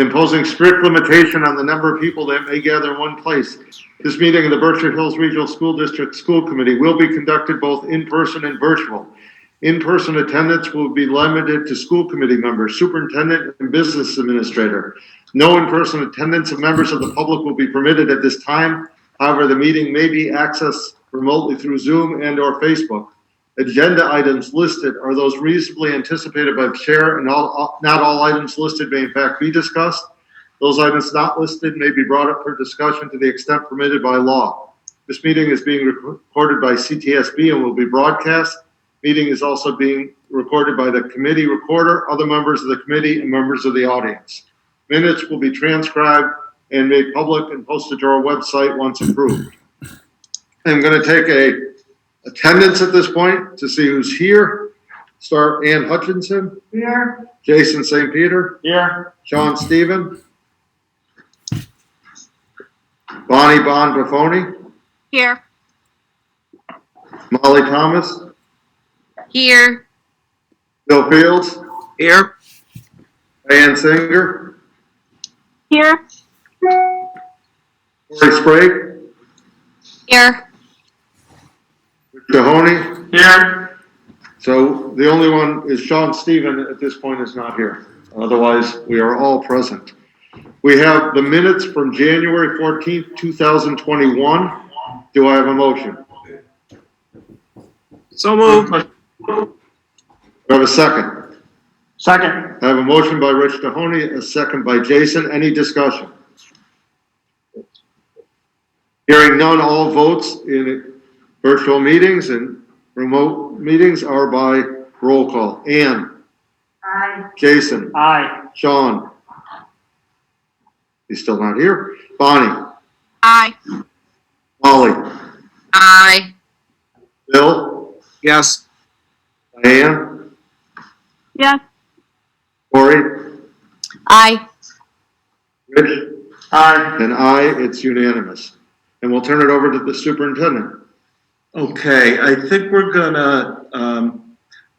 and imposing strict limitation on the number of people that may gather in one place. This meeting of the Berkshire Hills Regional School District School Committee will be conducted both in person and virtual. In-person attendance will be limited to school committee members, superintendent, and business administrator. No in-person attendance of members of the public will be permitted at this time. However, the meeting may be accessed remotely through Zoom and or Facebook. Agenda items listed are those reasonably anticipated by the chair, and not all items listed may in fact be discussed. Those items not listed may be brought up for discussion to the extent permitted by law. This meeting is being recorded by CTSB and will be broadcast. Meeting is also being recorded by the committee recorder, other members of the committee, and members of the audience. Minutes will be transcribed and made public and posted to our website once approved. I'm going to take a attendance at this point to see who's here. Start Ann Hutchinson. Here. Jason St. Peter. Here. Sean Stephen. Bonnie Bon Buffoni. Here. Molly Thomas. Here. Bill Fields. Here. Ann Singer. Here. Corey Sprague. Here. Mahoney. Here. So the only one is Sean Stephen at this point is not here. Otherwise, we are all present. We have the minutes from January 14th, 2021. Do I have a motion? So moved. Do I have a second? Second. I have a motion by Rich Mahoney, a second by Jason. Any discussion? Hearing none, all votes in virtual meetings and remote meetings are by roll call. Ann. Aye. Jason. Aye. Sean. He's still not here. Bonnie. Aye. Molly. Aye. Bill. Yes. Diane. Yes. Corey. Aye. Rich. Aye. And I, it's unanimous. And we'll turn it over to the superintendent. Okay, I think we're gonna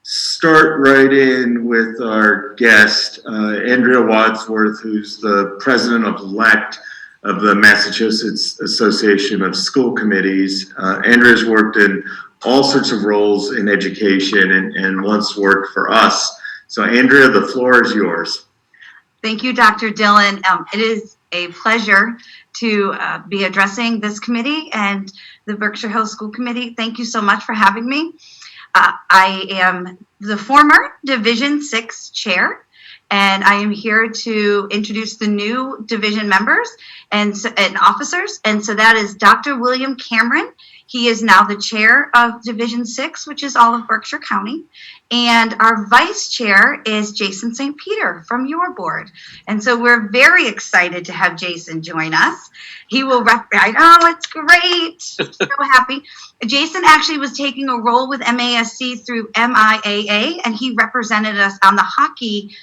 start right in with our guest, Andrea Wadsworth, who's the president-elect of the Massachusetts Association of School Committees. Andrea's worked in all sorts of roles in education and once worked for us. So Andrea, the floor is yours. Thank you, Dr. Dillon. It is a pleasure to be addressing this committee and the Berkshire Hills School Committee. Thank you so much for having me. I am the former Division 6 chair, and I am here to introduce the new division members and officers. And so that is Dr. William Cameron. He is now the chair of Division 6, which is all of Berkshire County. And our vice chair is Jason St. Peter from your board. And so we're very excited to have Jason join us. He will, I know, it's great. So happy. Jason actually was taking a role with MASC through MIAA, and he represented us on the hockey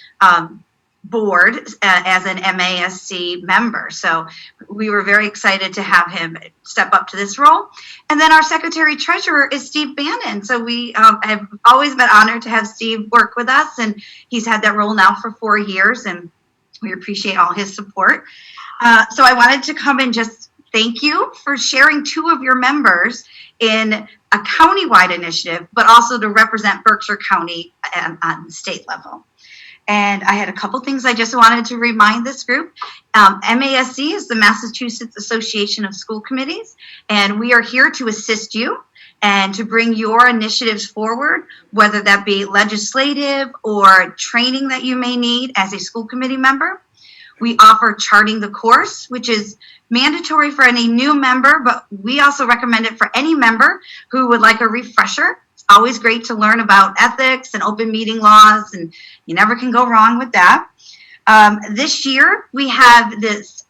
board as an MASC member. So we were very excited to have him step up to this role. And then our secretary treasurer is Steve Bannon. So we have always been honored to have Steve work with us, and he's had that role now for 4 years, and we appreciate all his support. So I wanted to come and just thank you for sharing 2 of your members in a countywide initiative, but also to represent Berkshire County on the state level. And I had a couple things I just wanted to remind this group. MASC is the Massachusetts Association of School Committees, and we are here to assist you and to bring your initiatives forward, whether that be legislative or training that you may need as a school committee member. We offer charting the course, which is mandatory for any new member, but we also recommend it for any member who would like a refresher. Always great to learn about ethics and open meeting laws, and you never can go wrong with that. This year, we have this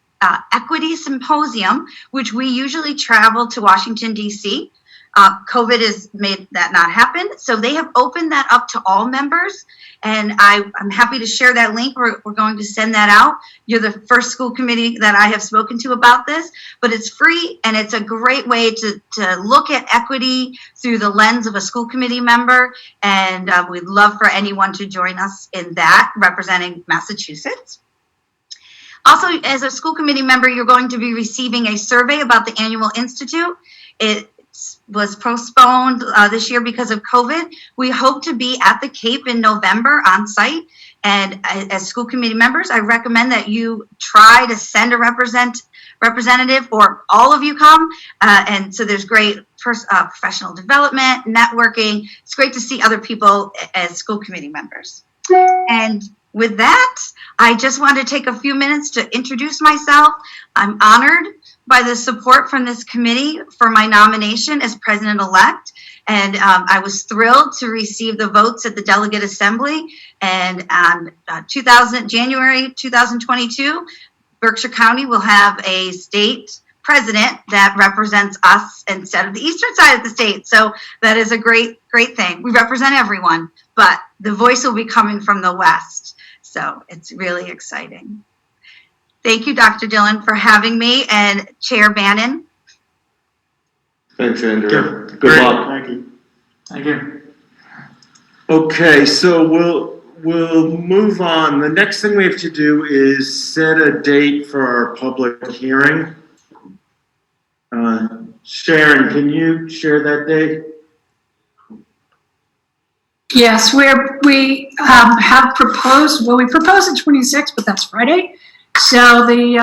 equity symposium, which we usually travel to Washington, D.C. COVID has made that not happen, so they have opened that up to all members, and I'm happy to share that link. We're going to send that out. You're the first school committee that I have spoken to about this, but it's free, and it's a great way to look at equity through the lens of a school committee member, and we'd love for anyone to join us in that, representing Massachusetts. Also, as a school committee member, you're going to be receiving a survey about the annual institute. It was postponed this year because of COVID. We hope to be at the Cape in November on site. And as school committee members, I recommend that you try to send a representative, or all of you come. And so there's great professional development, networking. It's great to see other people as school committee members. And with that, I just want to take a few minutes to introduce myself. I'm honored by the support from this committee for my nomination as president-elect. And I was thrilled to receive the votes at the Delegate Assembly. And on January 2022, Berkshire County will have a state president that represents us instead of the eastern side of the state. So that is a great, great thing. We represent everyone, but the voice will be coming from the west. So it's really exciting. Thank you, Dr. Dillon, for having me, and Chair Bannon. Thanks, Andrea. Good Great. luck. Thank you. Thank you. Okay, so we'll move on. The next thing we have to do is set a date for our public hearing. Sharon, can you share that date? Yes, we have proposed, well, we proposed the 26th, but that's Friday. So the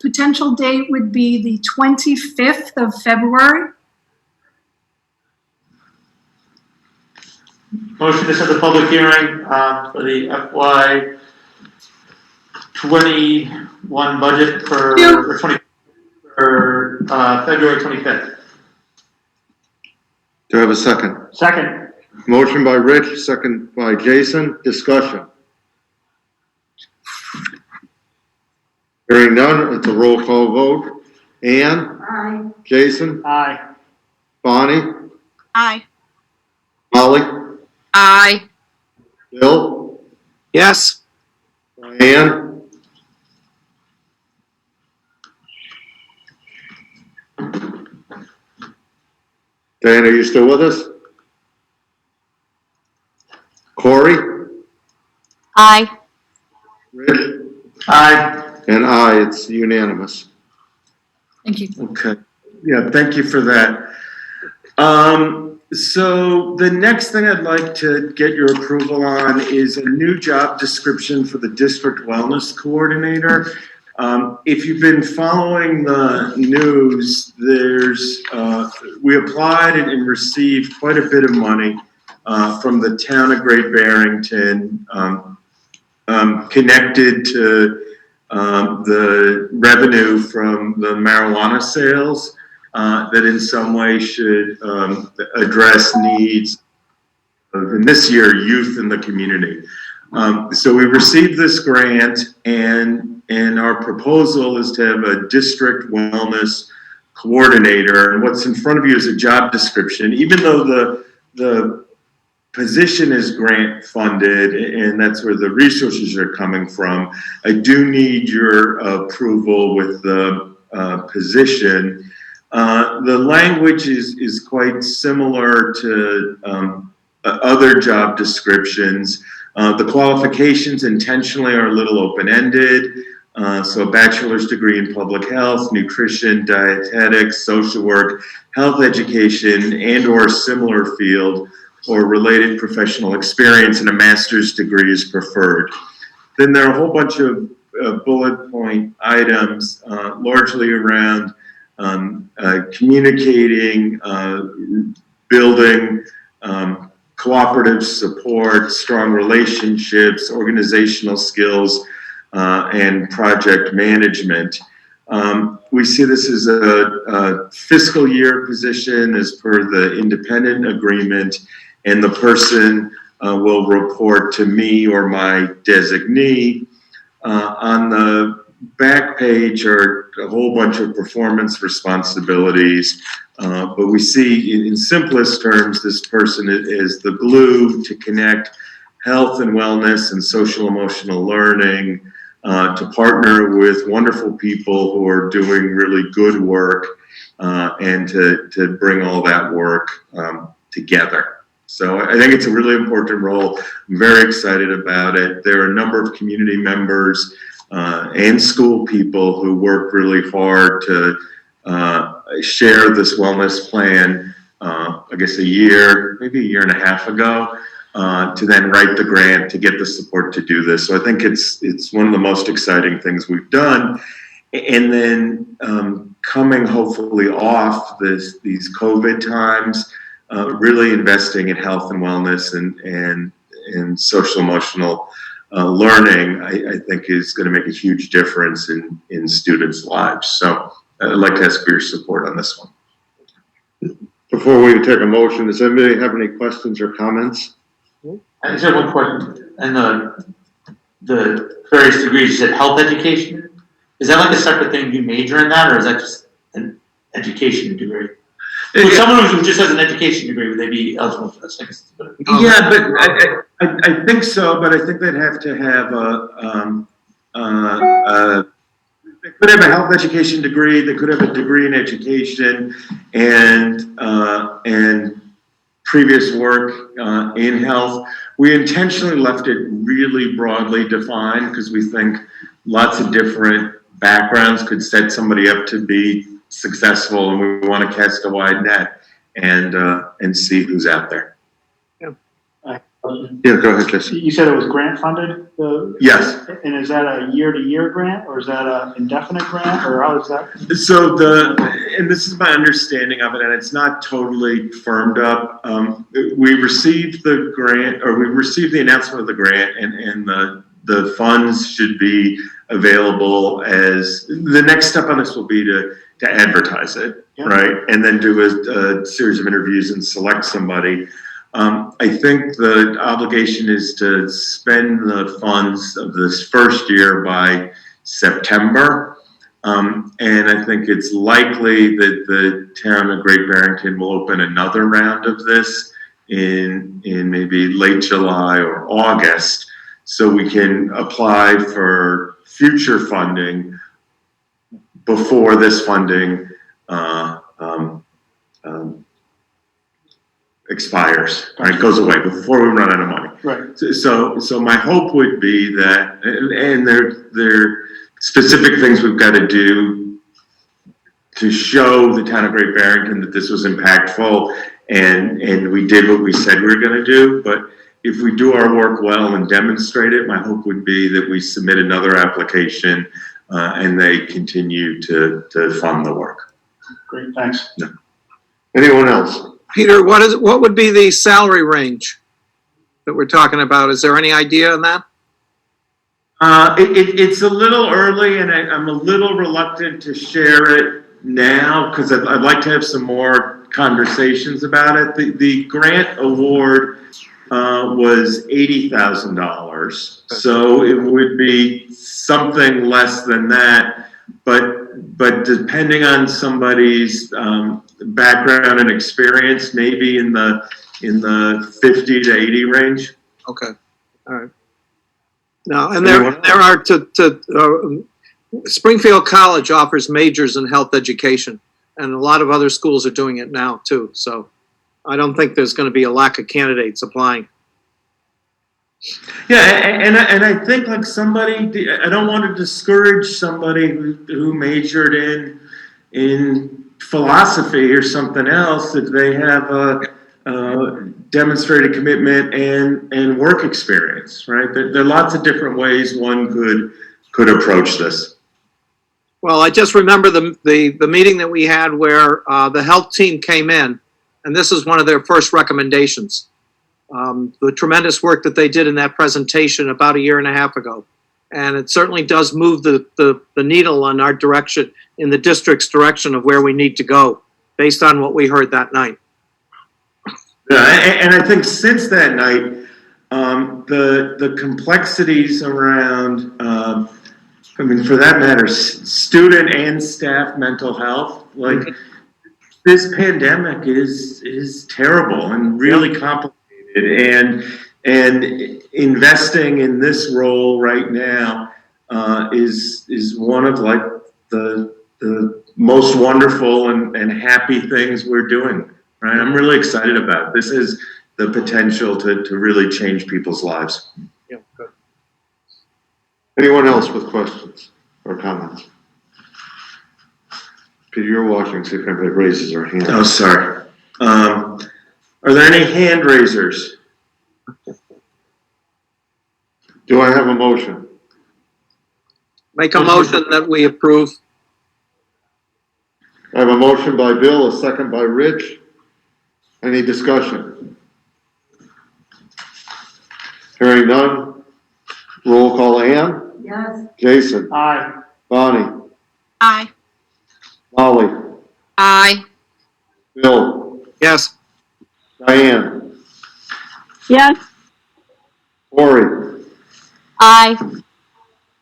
potential date would be the 25th of February. Motion to set the public hearing for the FY 21 budget for February 25th. Do I have a second? Second. Motion by Rich, second by Jason. Discussion. Hearing none, it's a roll call vote. Ann? Aye. Jason? Aye. Bonnie? Aye. Molly? Aye. Bill? Yes. Diane? Diane, are you still with us? Corey? Aye. Rich? Aye. And aye, it's unanimous. Thank you. Okay, yeah, thank you for that. So the next thing I'd like to get your approval on is a new job description for the district wellness coordinator. If you've been following the news, we applied and received quite a bit of money from the town of Great Barrington, connected to the revenue from the marijuana sales, that in some way should address needs of, in this year, youth in the community. So we received this grant, and our proposal is to have a district wellness coordinator. And what's in front of you is a job description. Even though the position is grant funded, and that's where the resources are coming from, I do need your approval with the position. The language is quite similar to other job descriptions. The qualifications intentionally are a little open-ended. So a bachelor's degree in public health, nutrition, dietetics, social work, health education, and or similar field, or related professional experience, and a master's degree is preferred. Then there are a whole bunch of bullet point items, largely around communicating, building cooperative support, strong relationships, organizational skills, and project management. We see this as a fiscal year position as per the independent agreement, and the person will report to me or my designee. On the back page are a whole bunch of performance responsibilities, but we see in simplest terms, this person is the glue to connect health and wellness and social emotional learning, to partner with wonderful people who are doing really good work, and to bring all that work together. So I think it's a really important role. I'm very excited about it. There are a number of community members and school people who worked really hard to share this wellness plan, I guess maybe a year and a half ago, to then write the grant to get the support to do this. So I think it's one of the most exciting things we've done. And then coming hopefully off these COVID times, really investing in health and wellness and social emotional learning, I think is going to make a huge difference in students' lives. So I'd like to ask for your support on this one. Before we take a motion, does anybody have any questions or comments? I just have one question. And the various degrees, you said health education? Is that like a separate thing? Do you major in that, or is that just an education degree? So someone who just has an education degree, would they be eligible for this? Yeah, but I think so, but I think they'd have to have they could have a health education degree, they could have a degree in education and previous work in health. We intentionally left it really broadly defined because we think lots of different backgrounds could set somebody up to be successful, and we want to cast a wide net and see who's out there. Yeah, go ahead, Jesse. You said it was grant funded? Yes. And is that a year-to-year grant, or is that an indefinite grant, or how is that? So and this is my understanding of it, and it's not totally firmed up. We received the grant, or we received the announcement of the grant, and the funds should be available as, the next step on this will be to advertise it, Yeah. right? And then do a series of interviews and select somebody. I think the obligation is to spend the funds of this first year by September. And I think it's likely that the town of Great Barrington will open another round of this in maybe late July or August, so we can apply for future funding before this funding expires, right? Goes away before we run out of money. Right. So my hope would be that, and there are specific things we've got to do to show the town of Great Barrington that this was impactful, and we did what we said we were going to do. But if we do our work well and demonstrate it, my hope would be that we submit another application and they continue to fund the work. Great, thanks. Anyone else? Peter, what would be the salary range that we're talking about? Is there any idea on that? It's a little early, and I'm a little reluctant to share it now because I'd like to have some more conversations about it. The grant award was $80,000, so it would be something less than that. But depending on somebody's background and experience, maybe in the 50 to 80 range. Okay, all right. Now, and there are Springfield College offers majors in health education, and a lot of other schools are doing it now too. So I don't think there's going to be a lack of candidates applying. Yeah, and I think like somebody, I don't want to discourage somebody who majored in philosophy or something else if they have a demonstrated commitment and work experience, right? There are lots of different ways one could approach this. Well, I just remember the meeting that we had where the health team came in, and this is one of their first recommendations. The tremendous work that they did in that presentation about a year and a half ago. And it certainly does move the needle on our direction, in the district's direction of where we need to go, based on what we heard that night. Yeah, and I think since that night, the complexities around, I mean, for that matter, student and staff mental health, like this pandemic is terrible and really complicated. And investing in this role right now is one of like the most wonderful and happy things we're doing. Right, I'm really excited about it. This is the potential to really change people's lives. Yeah, good. Anyone else with questions or comments? Peter, you're watching, see if anybody raises their hand. Oh, sorry. Are there any hand raisers? Do I have a motion? Make a motion that we approve. I have a motion by Bill, a second by Rich. Any discussion? Hearing none. Roll call, Ann? Yes. Jason? Aye. Bonnie? Aye. Molly? Aye. Bill? Yes. Diane? Yes. Cory? Aye.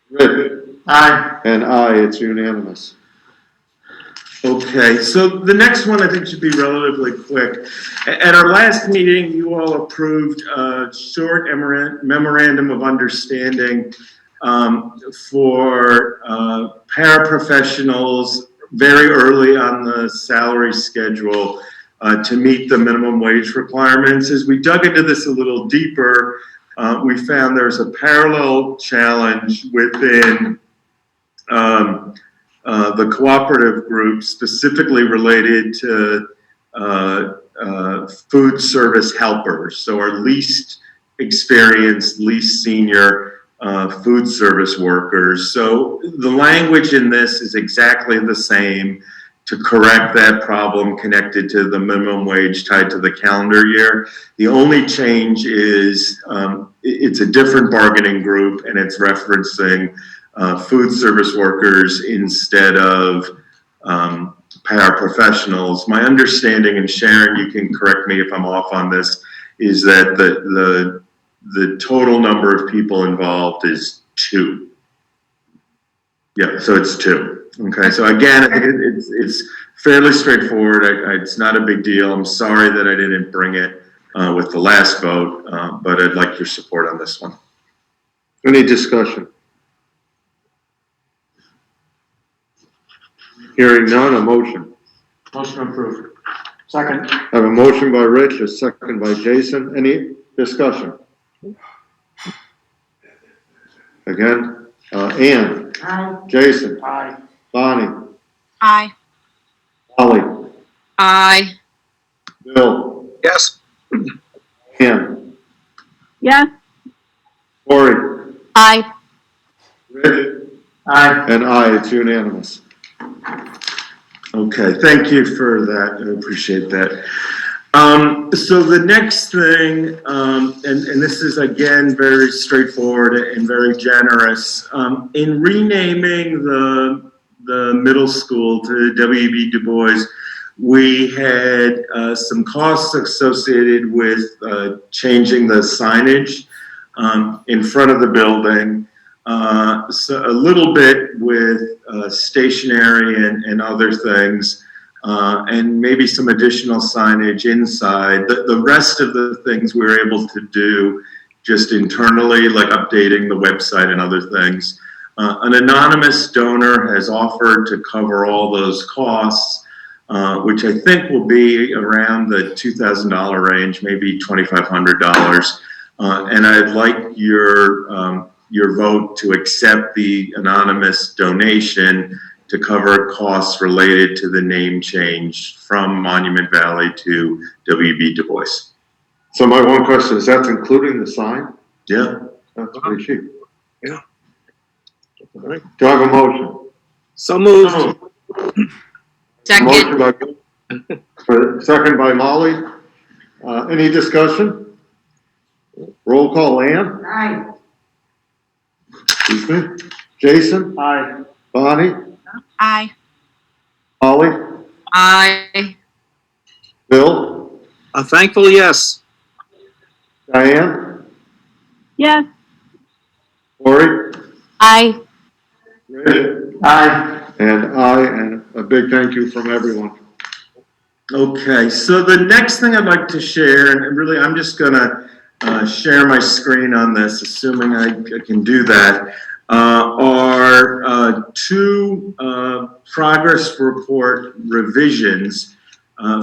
Rich? Aye. And I, it's unanimous. Okay, so the next one I think should be relatively quick. At our last meeting, you all approved a short memorandum of understanding for paraprofessionals very early on the salary schedule to meet the minimum wage requirements. As we dug into this a little deeper, we found there's a parallel challenge within the cooperative group, specifically related to food service helpers, so our least experienced, least senior food service workers. So the language in this is exactly the same to correct that problem connected to the minimum wage tied to the calendar year. The only change is it's a different bargaining group, and it's referencing food service workers instead of paraprofessionals. My understanding, and Sharon, you can correct me if I'm off on this, is that the total number of people involved is 2. Yeah, so it's 2. Okay, so again, I think it's fairly straightforward. It's not a big deal. I'm sorry that I didn't bring it with the last vote, but I'd like your support on this one. Any discussion? Hearing none, a motion. Motion approved. Second. I have a motion by Rich, a second by Jason. Any discussion? Again, Ann? Aye. Jason? Aye. Bonnie? Aye. Molly? Aye. Bill? Yes. Ann? Yes. Cory? Aye. Rich? Aye. And I, it's unanimous. Okay, thank you for that. I appreciate that. So the next thing, and this is again very straightforward and very generous. In renaming the middle school to W.E.B. Du Bois, we had some costs associated with changing the signage in front of the building. So a little bit with stationery and other things, and maybe some additional signage inside. The rest of the things we were able to do just internally, like updating the website and other things. An anonymous donor has offered to cover all those costs, which I think will be around the $2,000 range, maybe $2,500. And I'd like your vote to accept the anonymous donation to cover costs related to the name change from Monument Valley to W.B. Du Bois. So my one question is, that's including the sign? Yeah. That's pretty cheap. Yeah. Do I have a motion? So moved. Second. Motion by, second by Molly. Any discussion? Roll call, Ann? Aye. Excuse me. Jason? Aye. Bonnie? Aye. Molly? Aye. Bill? A thankful yes. Diane? Yes. Cory? Aye. Rich? Aye. And a big thank you from everyone. Okay, so the next thing I'd like to share, and really I'm just gonna share my screen on this, assuming I can do that, are 2 progress report revisions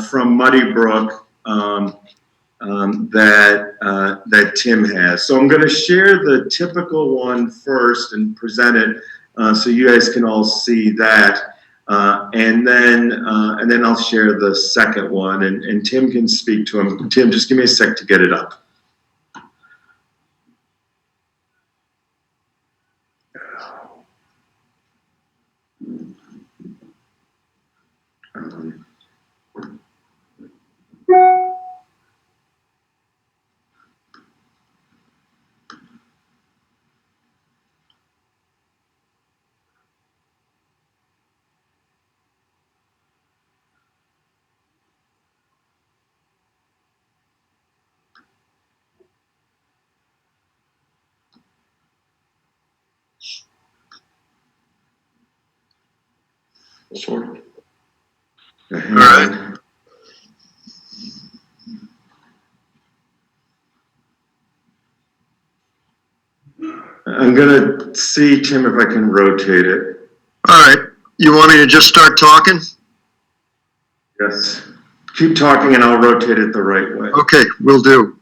from Muddy Brook that Tim has. So I'm going to share the typical one first and present it so you guys can all see that. And then I'll share the second one, and Tim can speak to him. Tim, just give me a sec to get it up. Sort of. All right. I'm gonna see, Tim, if I can rotate it. All right, you want me to just start talking? Yes. Keep talking and I'll rotate it the right way. Okay, will do.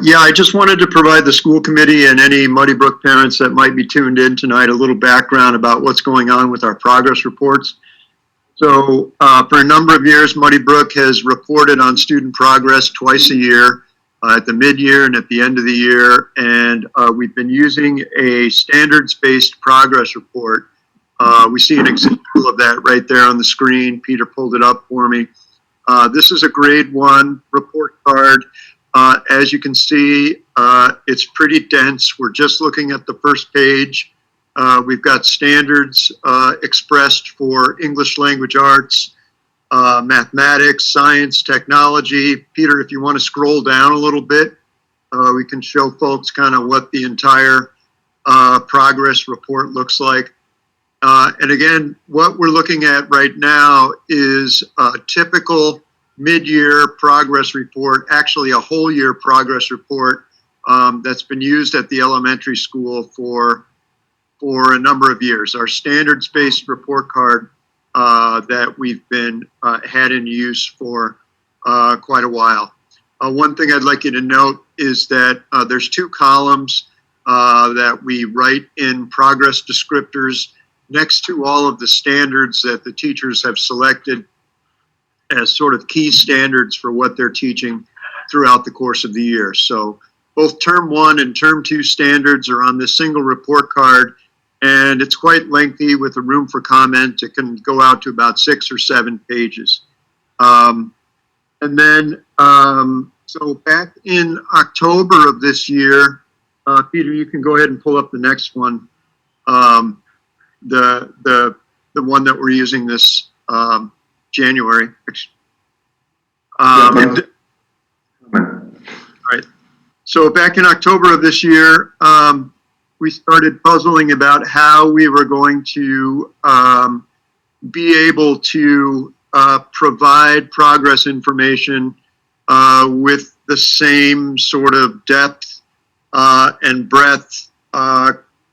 Yeah, I just wanted to provide the school committee and any Muddy Brook parents that might be tuned in tonight a little background about what's going on with our progress reports. So for a number of years, Muddy Brook has reported on student progress twice a year, at the mid-year and at the end of the year. And we've been using a standards-based progress report. We see an example of that right there on the screen. Peter pulled it up for me. This is a grade 1 report card. As you can see, it's pretty dense. We're just looking at the first page. We've got standards expressed for English language arts, mathematics, science, technology. Peter, if you want to scroll down a little bit, we can show folks kind of what the entire progress report looks like. And again, what we're looking at right now is a typical mid-year progress report, actually a whole year progress report that's been used at the elementary school for a number of years. Our standards-based report card that we've been had in use for quite a while. One thing I'd like you to note is that there's 2 columns that we write in progress descriptors next to all of the standards that the teachers have selected as sort of key standards for what they're teaching throughout the course of the year. So both term 1 and term 2 standards are on this single report card, and it's quite lengthy with a room for comment. It can go out to about 6 or 7 pages. So back in October of this year, Peter, you can go ahead and pull up the next one. The one that we're using this January. Right. So back in October of this year, we started puzzling about how we were going to be able to provide progress information with the same sort of depth and breadth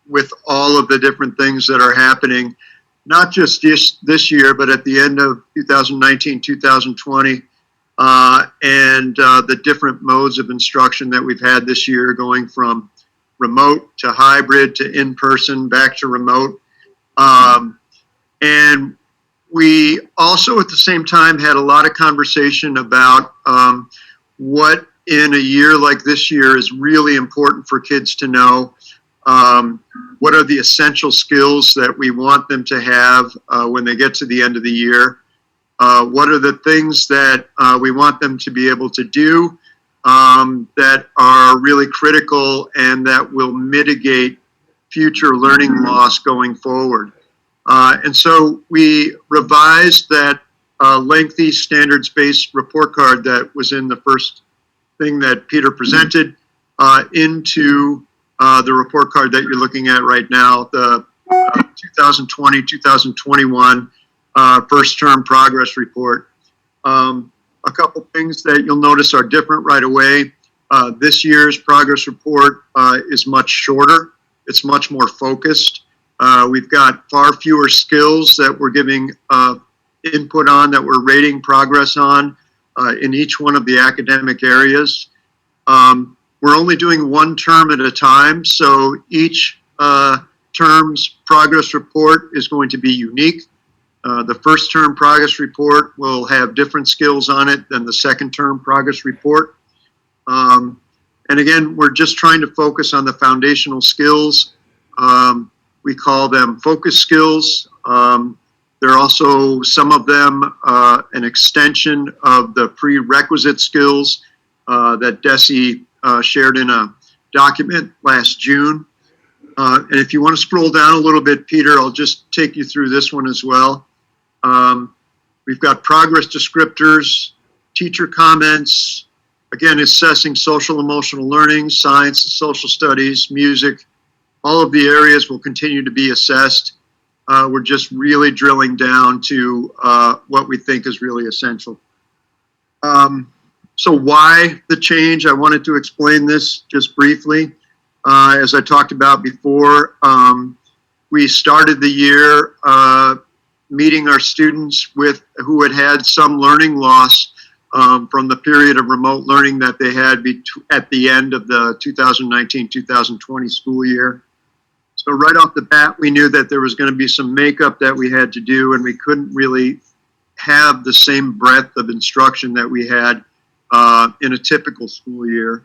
with all of the different things that are happening, not just this year, but at the end of 2019, 2020, and the different modes of instruction that we've had this year, going from remote to hybrid to in-person, back to remote. And we also at the same time had a lot of conversation about what in a year like this year is really important for kids to know. What are the essential skills that we want them to have when they get to the end of the year? What are the things that we want them to be able to do that are really critical and that will mitigate future learning loss going forward? And so we revised that lengthy standards-based report card that was in the first thing that Peter presented into the report card that you're looking at right now, the 2020-2021 first term progress report. A couple things that you'll notice are different right away. This year's progress report is much shorter. It's much more focused. We've got far fewer skills that we're giving input on, that we're rating progress on. in each one of the academic areas. We're only doing one term at a time, so each term's progress report is going to be unique. The first term progress report will have different skills on it than the second term progress report. And again, we're just trying to focus on the foundational skills. We call them focus skills. There are also some of them an extension of the prerequisite skills that Desi shared in a document last June. And if you want to scroll down a little bit, Peter, I'll just take you through this one as well. We've got progress descriptors, teacher comments, again, assessing social emotional learning, science and social studies, music. All of the areas will continue to be assessed. We're just really drilling down to what we think is really essential. So why the change? I wanted to explain this just briefly. As I talked about before, we started the year meeting our students who had had some learning loss from the period of remote learning that they had at the end of the 2019-2020 school year. So right off the bat, we knew that there was going to be some makeup that we had to do, and we couldn't really have the same breadth of instruction that we had in a typical school year.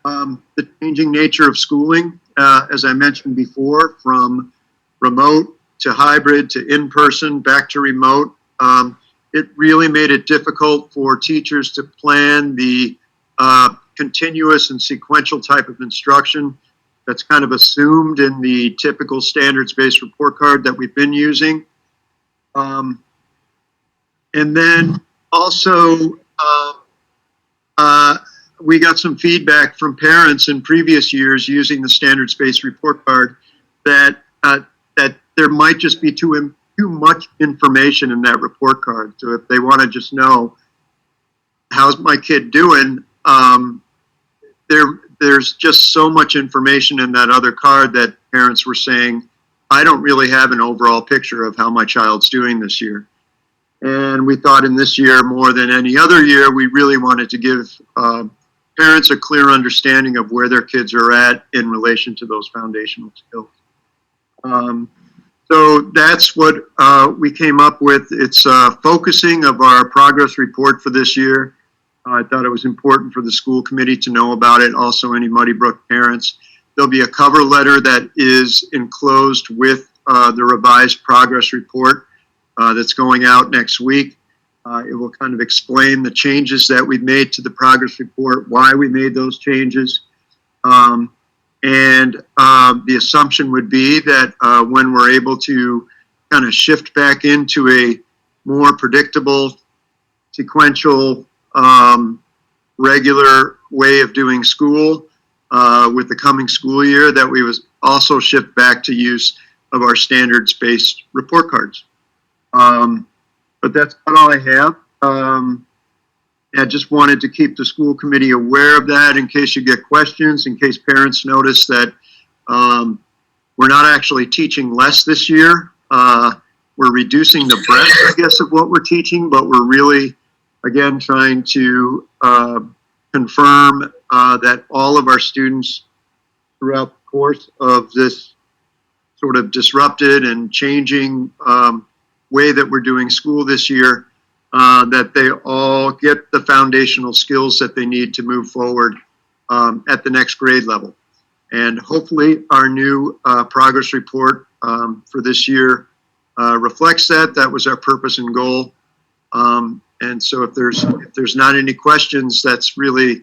The changing nature of schooling, as I mentioned before, from remote to hybrid to in-person, back to remote, it really made it difficult for teachers to plan the continuous and sequential type of instruction that's kind of assumed in the typical standards-based report card that we've been using. And then also, we got some feedback from parents in previous years using the standards-based report card that that there might just be too much information in that report card. So if they want to just know, how's my kid doing, there's just so much information in that other card that parents were saying, I don't really have an overall picture of how my child's doing this year. And we thought in this year, more than any other year, we really wanted to give parents a clear understanding of where their kids are at in relation to those foundational skills. So that's what we came up with. It's focusing of our progress report for this year. I thought it was important for the school committee to know about it, also any Muddy Brook parents. There'll be a cover letter that is enclosed with the revised progress report that's going out next week. It will kind of explain the changes that we've made to the progress report, why we made those changes. And the assumption would be that when we're able to kind of shift back into a more predictable, sequential, regular way of doing school with the coming school year, that we was also shift back to use of our standards-based report cards. But that's about all I have. I just wanted to keep the school committee aware of that in case you get questions, in case parents notice that we're not actually teaching less this year. We're reducing the breadth, I guess, of what we're teaching, but we're really, again, trying to confirm that all of our students throughout the course of this sort of disrupted and changing way that we're doing school this year, that they all get the foundational skills that they need to move forward at the next grade level. And hopefully our new progress report for this year reflects that. That was our purpose and goal. And so if there's not any questions, that's really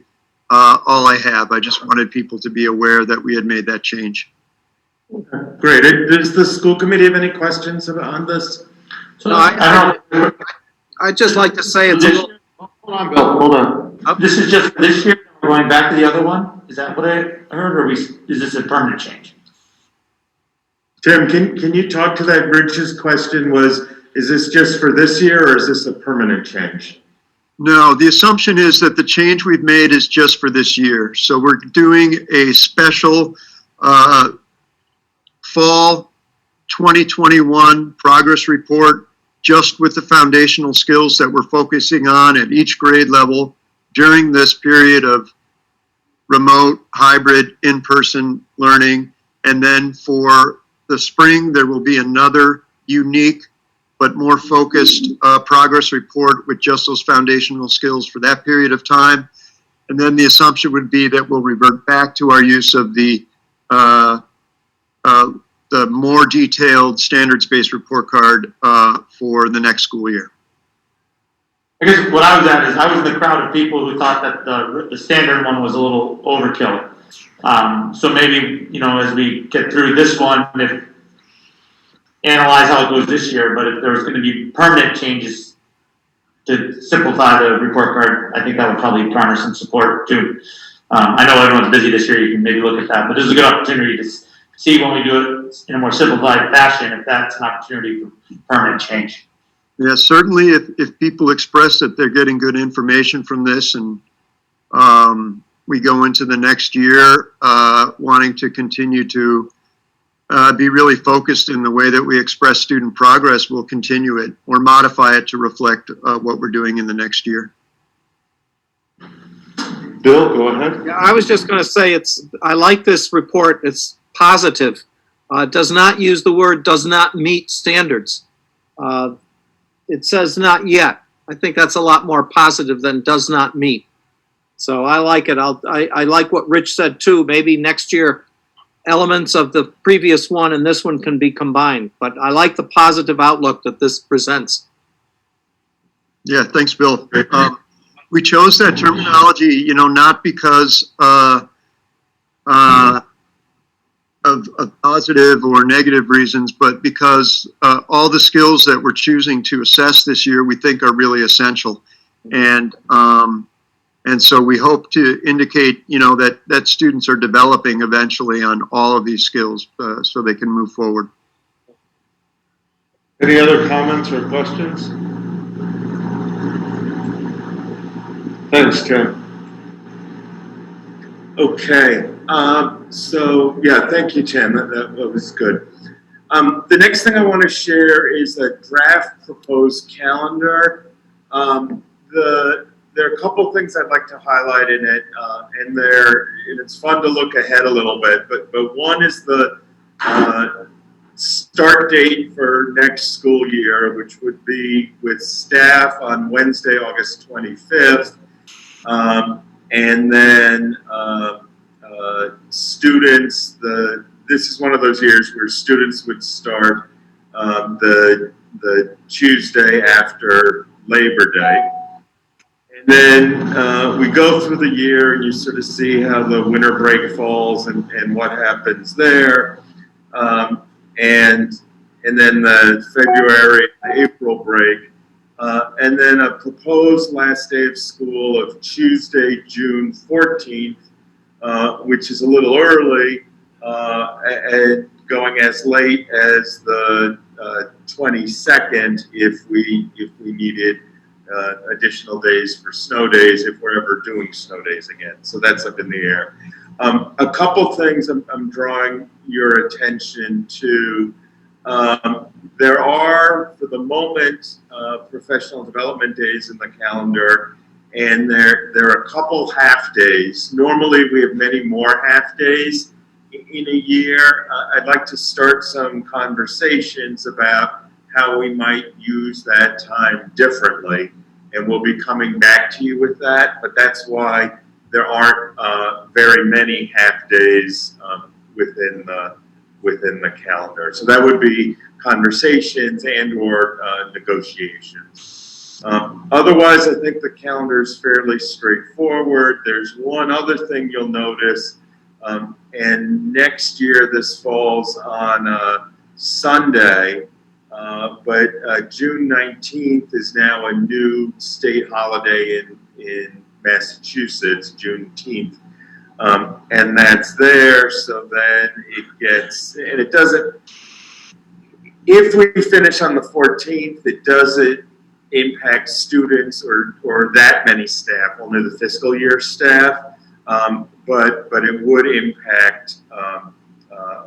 all I have. I just wanted people to be aware that we had made that change. Great. Does the school committee have any questions on this? So No, I'd just like to say it's a little, hold on, Bill, hold on. This is just for this year, we're going back to the other one? Is that what I heard, or is this a permanent change? Tim, can you talk to that? Bridges' question is this just for this year, or is this a permanent change? No, the assumption is that the change we've made is just for this year. So we're doing a special fall 2021 progress report just with the foundational skills that we're focusing on at each grade level during this period of remote, hybrid, in-person learning. And then for the spring, there will be another unique but more focused progress report with just those foundational skills for that period of time. And then the assumption would be that we'll revert back to our use of the more detailed standards-based report card for the next school year. I guess what I was at is I was in the crowd of people who thought that the standard one was a little overkill. So maybe, as we get through this one, if analyze how it goes this year, but if there was going to be permanent changes to simplify the report card, I think that would probably garner some support too. I know everyone's busy this year, you can maybe look at that, but this is a good opportunity to see when we do it in a more simplified fashion, if that's an opportunity for permanent change. Yeah, certainly if people express that they're getting good information from this and we go into the next year wanting to continue to be really focused in the way that we express student progress, we'll continue it or modify it to reflect what we're doing in the next year. Bill, go ahead. Yeah, I was just going to say I like this report. It's positive. It does not use the word does not meet standards. It says not yet. I think that's a lot more positive than does not meet. So I like it. I like what Rich said too. Maybe next year elements of the previous one and this one can be combined. But I like the positive outlook that this presents. Yeah, thanks, Bill. We chose that terminology, not because of positive or negative reasons, but because all the skills that we're choosing to assess this year we think are really essential. And so we hope to indicate, that students are developing eventually on all of these skills so they can move forward. Any other comments or questions? Thanks, Tim. Okay, so yeah, thank you, Tim. That was good. The next thing I want to share is a draft proposed calendar. There are a couple things I'd like to highlight in it, and it's fun to look ahead a little bit. But one is the start date for next school year, which would be with staff on Wednesday, August 25th. And then students, this is one of those years where students would start the Tuesday after Labor Day. And then we go through the year and you sort of see how the winter break falls and what happens there. And then the February, April break. And then a proposed last day of school of Tuesday, June 14th, which is a little early, and going as late as the 22nd if we needed additional days for snow days, if we're ever doing snow days again. So that's up in the air. A couple things I'm drawing your attention to. There are, for the moment, professional development days in the calendar, and there are a couple half days. Normally, we have many more half days in a year. I'd like to start some conversations about how we might use that time differently, and we'll be coming back to you with that. But that's why there aren't very many half days within the calendar. So that would be conversations and or negotiations. Otherwise, I think the calendar is fairly straightforward. There's one other thing you'll notice, and next year this falls on a Sunday, but June 19th is now a new state holiday in Massachusetts, Juneteenth. And that's there, so then it gets, and it doesn't, if we finish on the 14th, it doesn't impact students or that many staff, only the fiscal year staff, but it would impact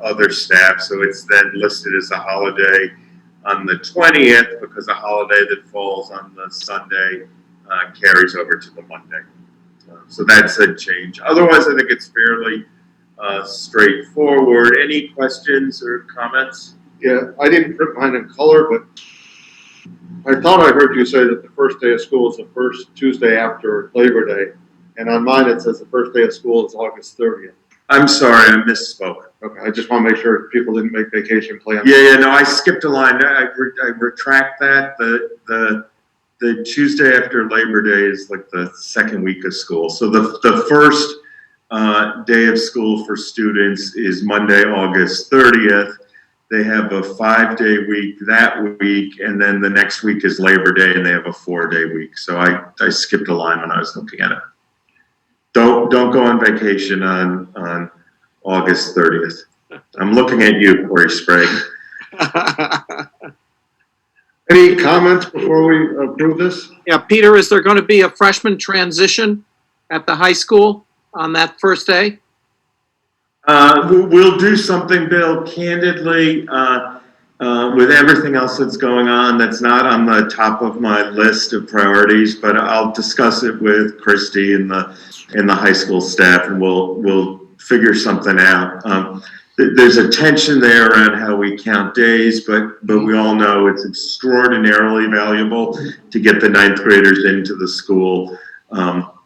other staff, so it's then listed as a holiday. on the 20th because a holiday that falls on the Sunday carries over to the Monday. So that's a change. Otherwise, I think it's fairly straightforward. Any questions or comments? Yeah, I didn't print mine in color, but I thought I heard you say that the first day of school is the first Tuesday after Labor Day. And on mine, it says the first day of school is August 30th. I'm sorry, I misspoke. Okay, I just want to make sure people didn't make vacation plans. Yeah, no, I skipped a line. I retract that. The Tuesday after Labor Day is like the second week of school. So the first day of school for students is Monday, August 30th. They have a 5-day week that week, and then the next week is Labor Day, and they have a 4-day week. So I skipped a line when I was looking at it. Don't go on vacation on August 30th. I'm looking at you, Corey Sprague. Any comments before we approve this? Yeah, Peter, is there going to be a freshman transition at the high school on that first day? We'll do something, Bill, candidly, with everything else that's going on. That's not on the top of my list of priorities, but I'll discuss it with Christy and the high school staff, and we'll figure something out. There's a tension there around how we count days, but we all know it's extraordinarily valuable to get the 9th graders into the school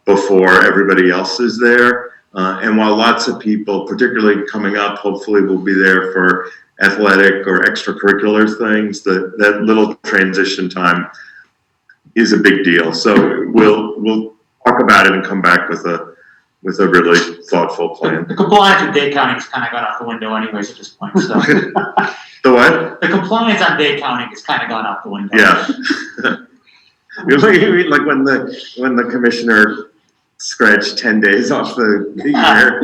before everybody else is there. And while lots of people, particularly coming up, hopefully will be there for athletic or extracurricular things, that little transition time is a big deal. So we'll talk about it and come back with a really thoughtful plan. The compliance with day counting has kind of gone out the window anyways at this point, so. The what? The compliance on day counting has kind of gone out the window. Yeah. Like when the commissioner scratched 10 days off the year.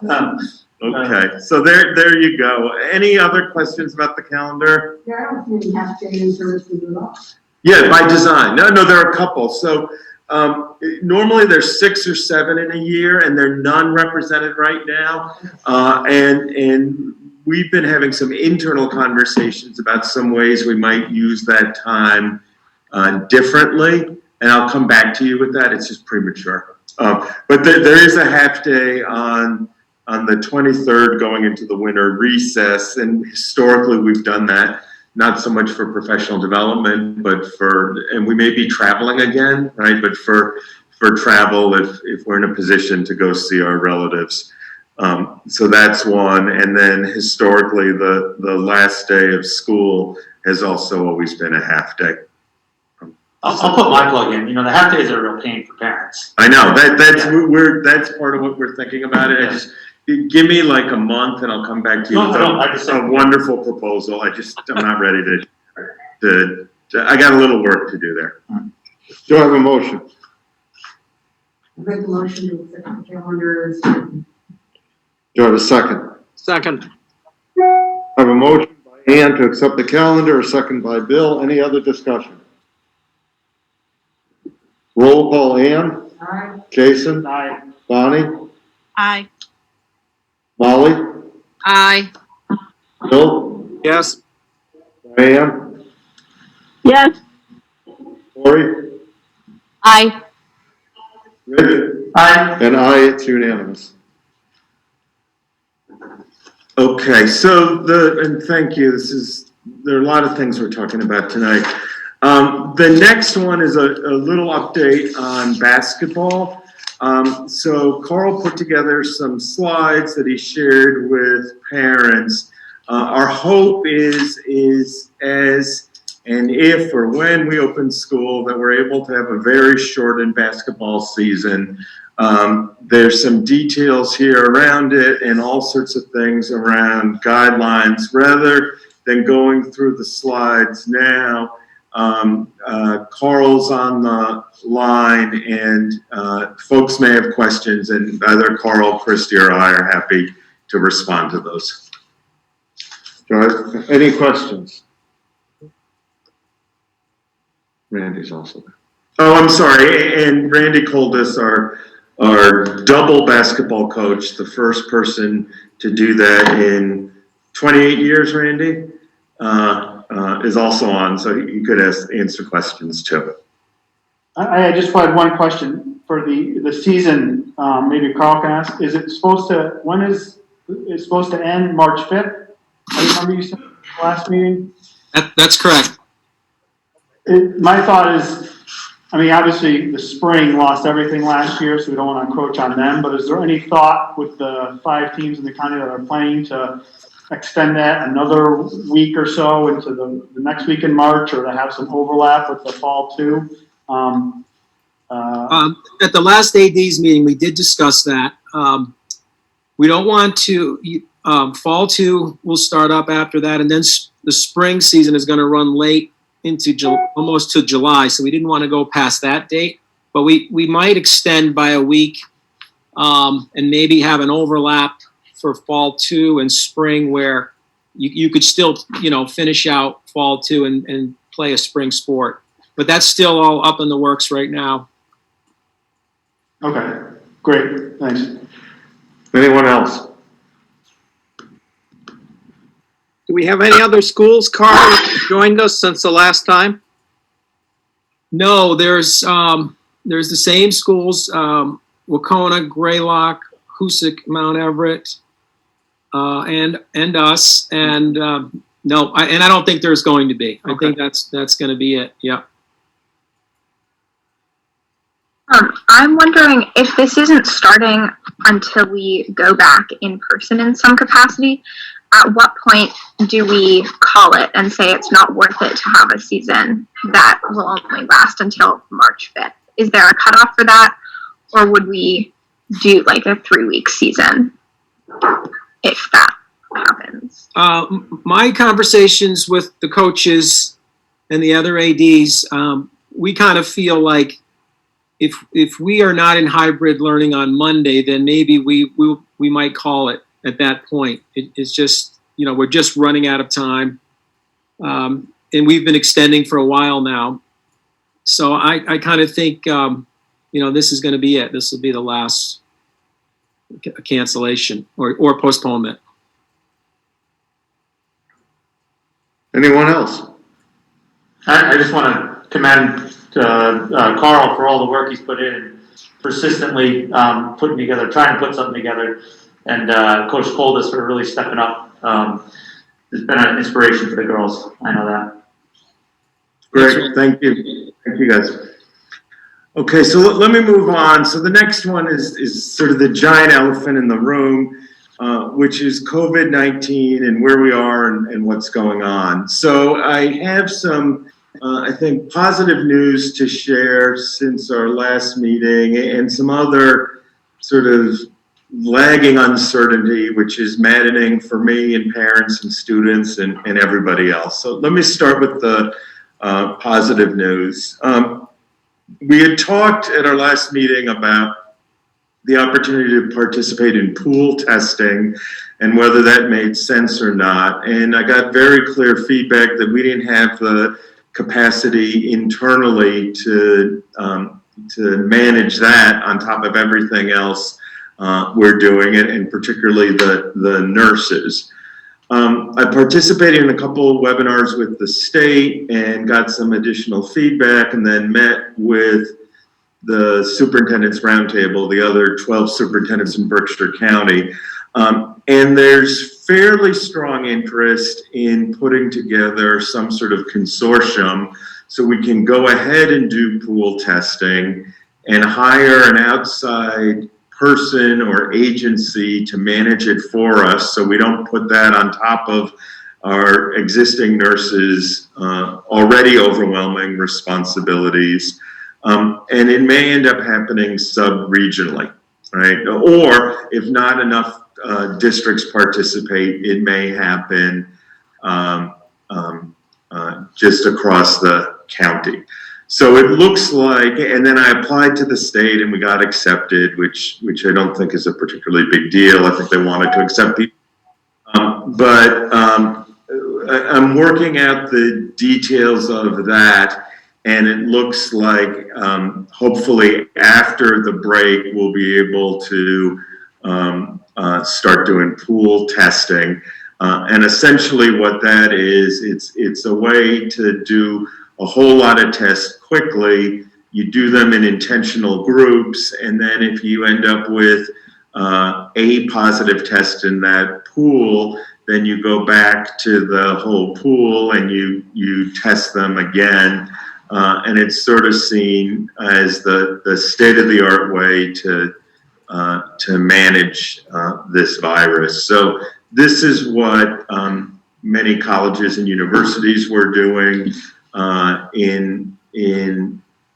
No. Okay, so there you go. Any other questions about the calendar? Yeah, I don't see any half-day services at all. Yeah, by design. No, there are a couple. So normally there's 6 or 7 in a year, and they're none represented right now. And we've been having some internal conversations about some ways we might use that time differently, and I'll come back to you with that. It's just premature. But there is a half day on the 23rd going into the winter recess, and historically we've done that not so much for professional development, but and we may be traveling again, right? But for travel, if we're in a position to go see our relatives. So that's one. And then historically, the last day of school has also always been a half day. I'll put my plug in. You know, the half days are a real pain for parents. I know that's part of what we're thinking about it. Yeah. Give me like a month and I'll come back to you with a wonderful proposal. I'm not ready to I got a little work to do there. Do I have a motion? Make a motion to accept the calendar. Do I have a second? Second. I have a motion by Ann to accept the calendar, a second by Bill. Any other discussion? Roll call, Ann, Aye. Jason, Aye. Bonnie, Aye. Molly, Aye. Bill, Yes. Diane, Yes. Cory, Aye. Rich, Aye. and I, it's unanimous. Okay, so and thank you. There are a lot of things we're talking about tonight. The next one is a little update on basketball. So Carl put together some slides that he shared with parents. Our hope is as and if or when we open school that we're able to have a very shortened basketball season. There's some details here around it and all sorts of things around guidelines. Rather than going through the slides now, Carl's on the line and folks may have questions, and either Carl, Christy, or I are happy to respond to those. Any questions? Randy's also there. Oh, I'm sorry, and Randy Coldis, our double basketball coach, the first person to do that in 28 years, Randy. is also on, so he could answer questions too. I just had one question for the season, maybe Carl can ask, is it supposed to, when is it supposed to end, March 5th? I remember you said in the last meeting. That's correct. My thought is, I mean, obviously the spring lost everything last year, so we don't want to encroach on them, but is there any thought with the 5 teams in the county that are playing to extend that another week or so into the next week in March, or to have some overlap with the fall too? At the last AD's meeting, we did discuss that. We don't want to, fall 2 will start up after that, and then the spring season is going to run late into almost to July, so we didn't want to go past that date. But we might extend by a week, and maybe have an overlap for fall 2 and spring, where you could still, finish out fall 2 and play a spring sport. But that's still all up in the works right now. Okay, great, thanks. Anyone else? Do we have any other schools, Carl, that joined us since the last time? No, there's the same schools, Wacona, Greylock, Hoosick, Mount Everett, and us, and no, I don't think there's going to be. I think that's going to be it. Yeah. I'm wondering if this isn't starting until we go back in person in some capacity. At what point do we call it and say it's not worth it to have a season that will only last until March 5th? Is there a cutoff for that? Or would we do like a 3-week season if that happens? My conversations with the coaches and the other ADs, we kind of feel like if we are not in hybrid learning on Monday, then maybe we might call it at that point. It's just, we're just running out of time. And we've been extending for a while now. So I kind of think, this is going to be it. This will be the last cancellation or postponement. Anyone else? I just want to commend Carl for all the work he's put in, persistently trying to put something together, and Coach Coldis for really stepping up. It's been an inspiration for the girls. I know that. Great, thank you. Thank you, guys. Okay, so let me move on. So the next one is sort of the giant elephant in the room, which is COVID-19 and where we are and what's going on. So I have some, I think, positive news to share since our last meeting, and some other sort of lagging uncertainty, which is maddening for me and parents and students and everybody else. So let me start with the positive news. We had talked at our last meeting about the opportunity to participate in pool testing and whether that made sense or not. And I got very clear feedback that we didn't have the capacity internally to manage that on top of everything else we're doing, and particularly the nurses. I participated in a couple of webinars with the state and got some additional feedback, and then met with the superintendent's roundtable, the other 12 superintendents in Berkshire County. And there's fairly strong interest in putting together some sort of consortium so we can go ahead and do pool testing and hire an outside person or agency to manage it for us, so we don't put that on top of our existing nurses' already overwhelming responsibilities. And it may end up happening sub-regionally, right? Or if not enough districts participate, it may happen just across the county. So it looks like, and then I applied to the state and we got accepted, which I don't think is a particularly big deal. I think they wanted to accept people. But I'm working out the details of that, and it looks like hopefully after the break we'll be able to start doing pool testing. And essentially what that is, it's a way to do a whole lot of tests quickly. You do them in intentional groups, and then if you end up with a positive test in that pool, then you go back to the whole pool and you test them again. And it's sort of seen as the state-of-the-art way to manage this virus. So this is what many colleges and universities were doing.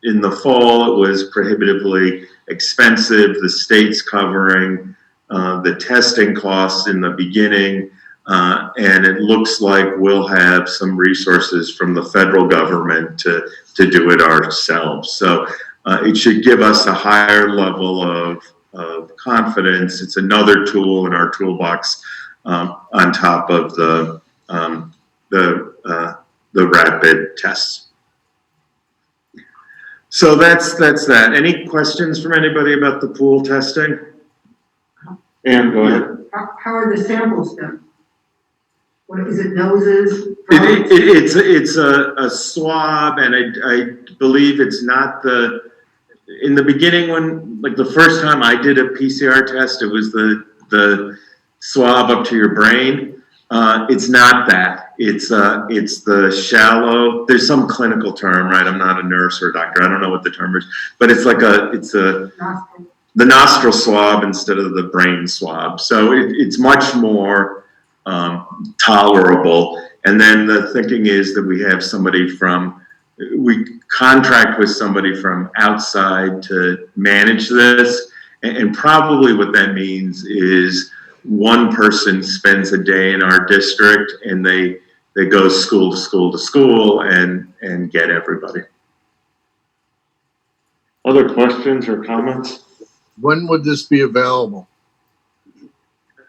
In the fall, it was prohibitively expensive. The state's covering the testing costs in the beginning, and it looks like we'll have some resources from the federal government to do it ourselves. So it should give us a higher level of confidence. It's another tool in our toolbox on top of the rapid tests. So that's that. Any questions from anybody about the pool testing? Ann, go ahead. How are the samples done? What is it, noses? It's a swab, and I believe it's not in the beginning when, like the first time I did a PCR test, it was the swab up to your brain. It's not that. It's the shallow, there's some clinical term, right? I'm not a nurse or a doctor. I don't know what the term is, but it's like the nostril swab instead of the brain swab. So it's much more tolerable. And then the thinking is that we contract with somebody from outside to manage this. And probably what that means is one person spends a day in our district and they go school to school to school and get everybody. Other questions or comments? When would this be available?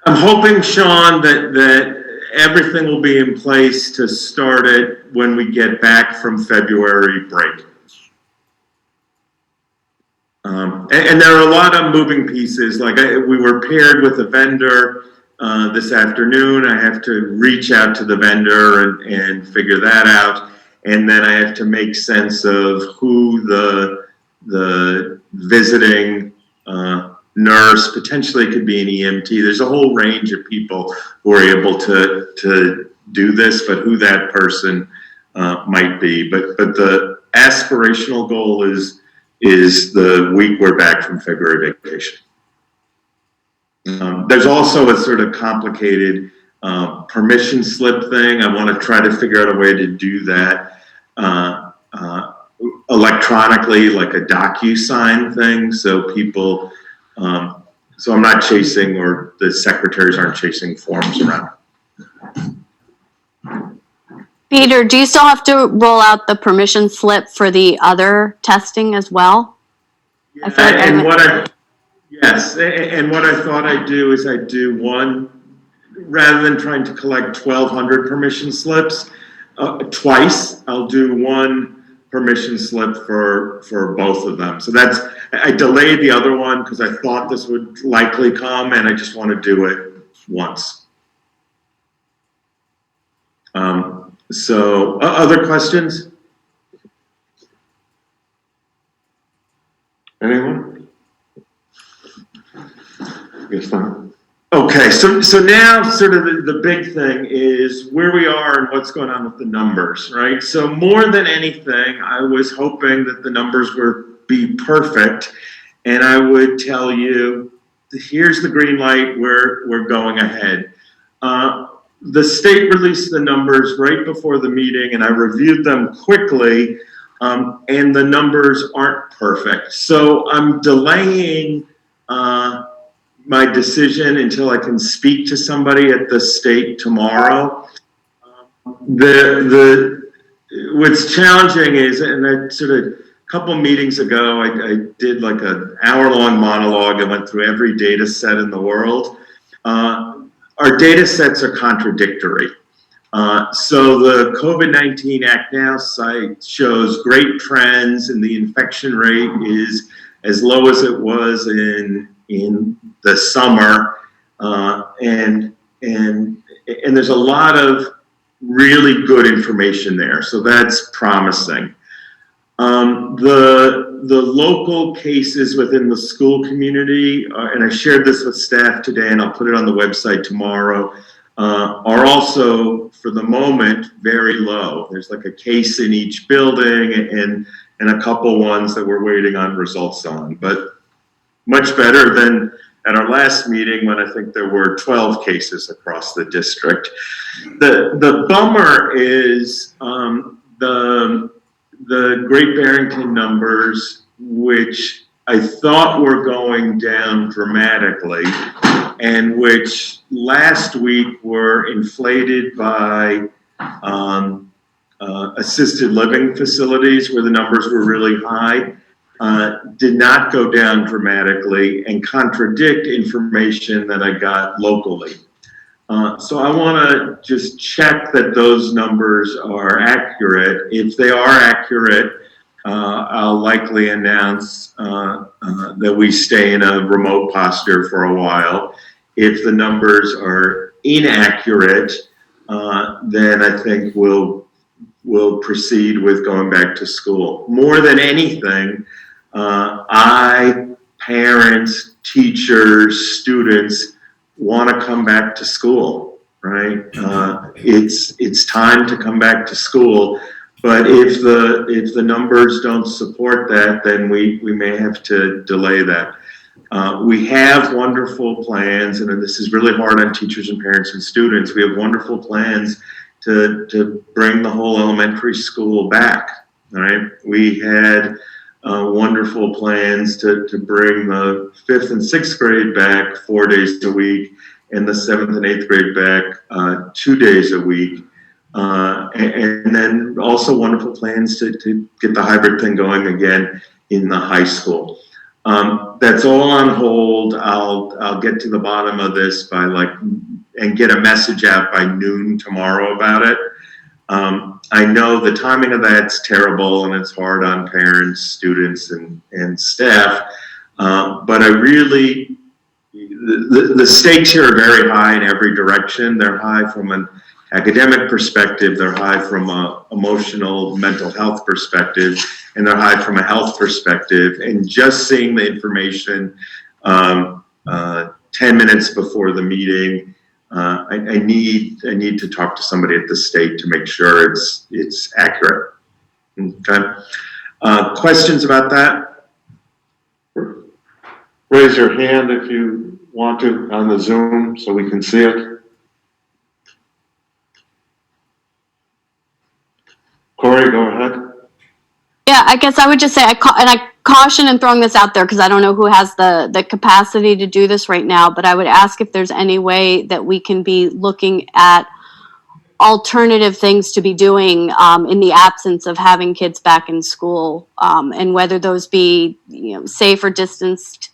I'm hoping, Sean, that everything will be in place to start it when we get back from February break. And there are a lot of moving pieces. Like we were paired with a vendor this afternoon. I have to reach out to the vendor and figure that out. And then I have to make sense of who the visiting nurse, potentially could be an EMT. There's a whole range of people who are able to do this, but who that person might be. But the aspirational goal is the week we're back from February vacation. There's also a sort of complicated permission slip thing. I want to try to figure out a way to do that electronically, like a DocuSign thing, so people, so I'm not chasing, or the secretaries aren't chasing forms around. Peter, do you still have to roll out the permission slip for the other testing as well? I feel like Yes, and what I thought I'd do is I'd do one, rather than trying to collect 1,200 permission slips twice, I'll do one permission slip for both of them. So I delayed the other one because I thought this would likely come, and I just want to do it once. So other questions? Anyone? Guess not. Okay, so now sort of the big thing is where we are and what's going on with the numbers, right? So more than anything, I was hoping that the numbers would be perfect, and I would tell you, here's the green light, we're going ahead. The state released the numbers right before the meeting, and I reviewed them quickly, and the numbers aren't perfect. So I'm delaying my decision until I can speak to somebody at the state tomorrow. What's challenging is, and I sort of, a couple meetings ago, I did like an hour-long monologue and went through every data set in the world. Our data sets are contradictory. So the COVID-19 Act Now site shows great trends, and the infection rate is as low as it was in the summer, and and there's a lot of really good information there, so that's promising. The local cases within the school community, and I shared this with staff today, and I'll put it on the website tomorrow, are also, for the moment, very low. There's like a case in each building and a couple ones that we're waiting on results on, but much better than at our last meeting when I think there were 12 cases across the district. The bummer is the Great Barrington numbers, which I thought were going down dramatically, and which last week were inflated by assisted living facilities where the numbers were really high, did not go down dramatically and contradict information that I got locally. So I want to just check that those numbers are accurate. If they are accurate, I'll likely announce that we stay in a remote posture for a while. If the numbers are inaccurate, then I think we'll proceed with going back to school. More than anything, parents, teachers, students want to come back to school, right? It's time to come back to school. But if the numbers don't support that, then we may have to delay that. We have wonderful plans, and this is really hard on teachers and parents and students. We have wonderful plans to bring the whole elementary school back, right? We had wonderful plans to bring the 5th and 6th grade back 4 days a week and the 7th and 8th grade back 2 days a week. And then also wonderful plans to get the hybrid thing going again in the high school. That's all on hold. I'll get to the bottom of this and get a message out by noon tomorrow about it. I know the timing of that's terrible and it's hard on parents, students, and staff. But I really, the stakes here are very high in every direction. They're high from an academic perspective, they're high from a emotional, mental health perspective, and they're high from a health perspective. And just seeing the information 10 minutes before the meeting, I need to talk to somebody at the state to make sure it's accurate. Okay. Questions about that? Raise your hand if you want to on the Zoom so we can see it. Corey, go ahead. Yeah, I guess I would just say, I caution in throwing this out there because I don't know who has the capacity to do this right now, but I would ask if there's any way that we can be looking at alternative things to be doing in the absence of having kids back in school, and whether those be, safe or distanced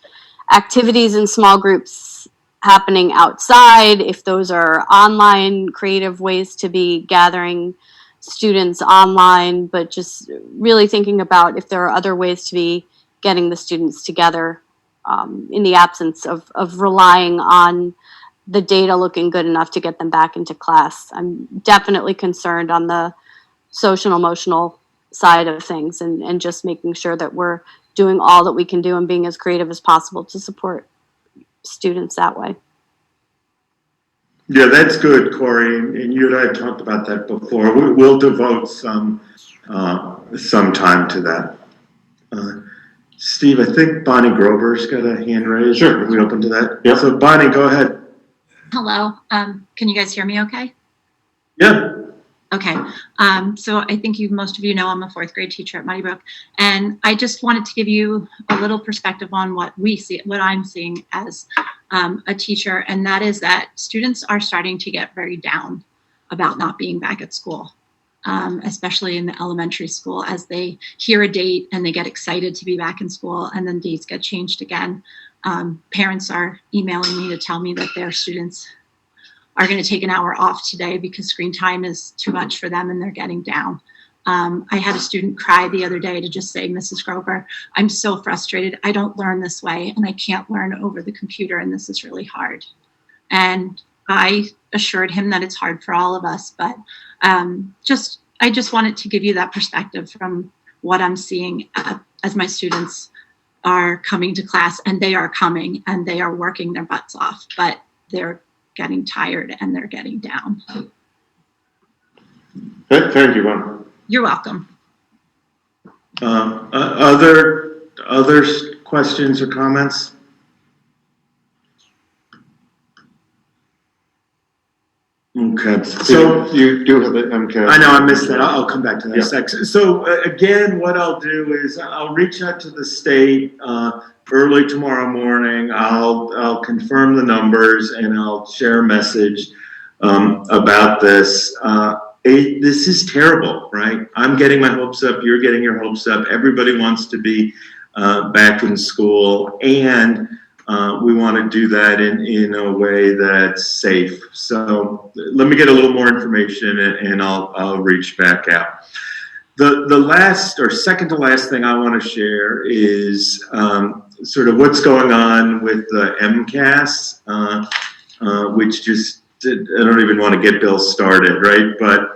activities in small groups happening outside, if those are online creative ways to be gathering students online, but just really thinking about if there are other ways to be getting the students together in the absence of relying on the data looking good enough to get them back into class. I'm definitely concerned on the social and emotional side of things, and just making sure that we're doing all that we can do and being as creative as possible to support students that way. Yeah, that's good, Corey. And you and I have talked about that before. We'll devote some time to that. Steve, I think Bonnie Grover's got a hand raised. Sure. Are we open to that? Yeah. So Bonnie, go ahead. Hello. Can you guys hear me okay? Yeah. Okay. So I think most of you know I'm a 4th grade teacher at Muddy Brook, and I just wanted to give you a little perspective on what I'm seeing as a teacher, and that is that students are starting to get very down about not being back at school, especially in the elementary school, as they hear a date and they get excited to be back in school, and then dates get changed again. Parents are emailing me to tell me that their students are going to take an hour off today because screen time is too much for them and they're getting down. I had a student cry the other day to just say, Mrs. Grover, I'm so frustrated. I don't learn this way and I can't learn over the computer and this is really hard. And I assured him that it's hard for all of us, but I just wanted to give you that perspective from what I'm seeing as my students are coming to class, and they are coming and they are working their butts off, but they're getting tired and they're getting down. Thank you, Ron. You're welcome. Other questions or comments? Okay, so You do have the MCAS. I know I missed that. I'll come back to that in Yeah. a second. So again, what I'll do is I'll reach out to the state early tomorrow morning. I'll confirm the numbers and I'll share a message about this. This is terrible, right? I'm getting my hopes up. You're getting your hopes up. Everybody wants to be back in school, and we want to do that in a way that's safe. So let me get a little more information and I'll reach back out. The last or second to last thing I want to share is sort of what's going on with the MCAS, which just, I don't even want to get Bill started, right? But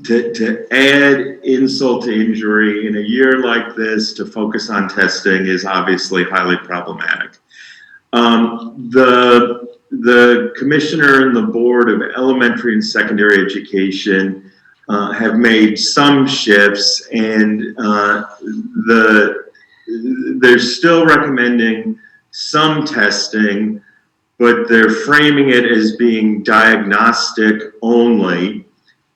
to add insult to injury in a year like this, to focus on testing is obviously highly problematic. The commissioner and the board of elementary and secondary education have made some shifts, and they're still recommending some testing, but they're framing it as being diagnostic only,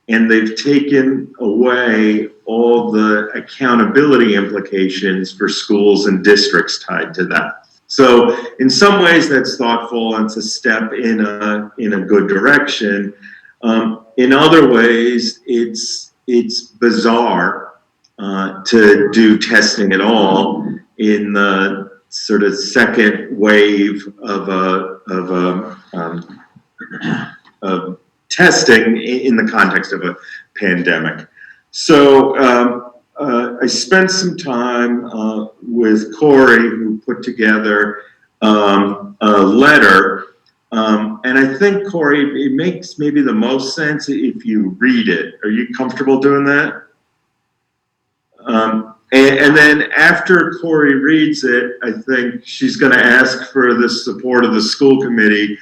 and they've taken away all the accountability implications for schools and districts tied to that. So in some ways that's thoughtful and it's a step in a good direction. In other ways, it's bizarre to do testing at all in the sort of second wave of testing in the context of a pandemic. So I spent some time with Corey, who put together a letter. And I think, Corey, it makes maybe the most sense if you read it. Are you comfortable doing that? And then after Corey reads it, I think she's going to ask for the support of the school committee.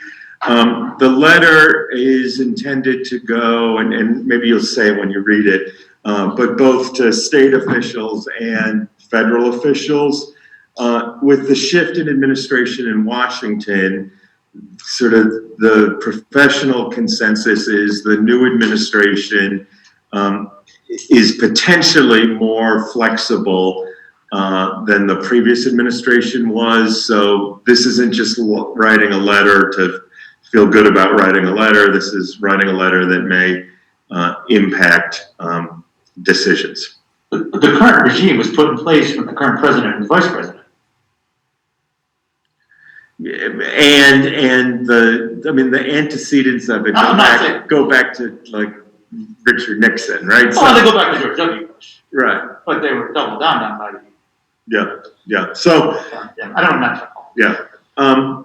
The letter is intended to go, and maybe you'll say when you read it, but both to state officials and federal officials. With the shift in administration in Washington, sort of the professional consensus is the new administration is potentially more flexible than the previous administration was. So this isn't just writing a letter to feel good about writing a letter. This is writing a letter that may impact decisions. The current regime was put in place from the current president and vice president. And the antecedents of it go back to like Richard Nixon, right? Well, they go back to George W. Bush. Right. But they were doubled down on by. Yeah. So. Yeah, I don't know. Yeah.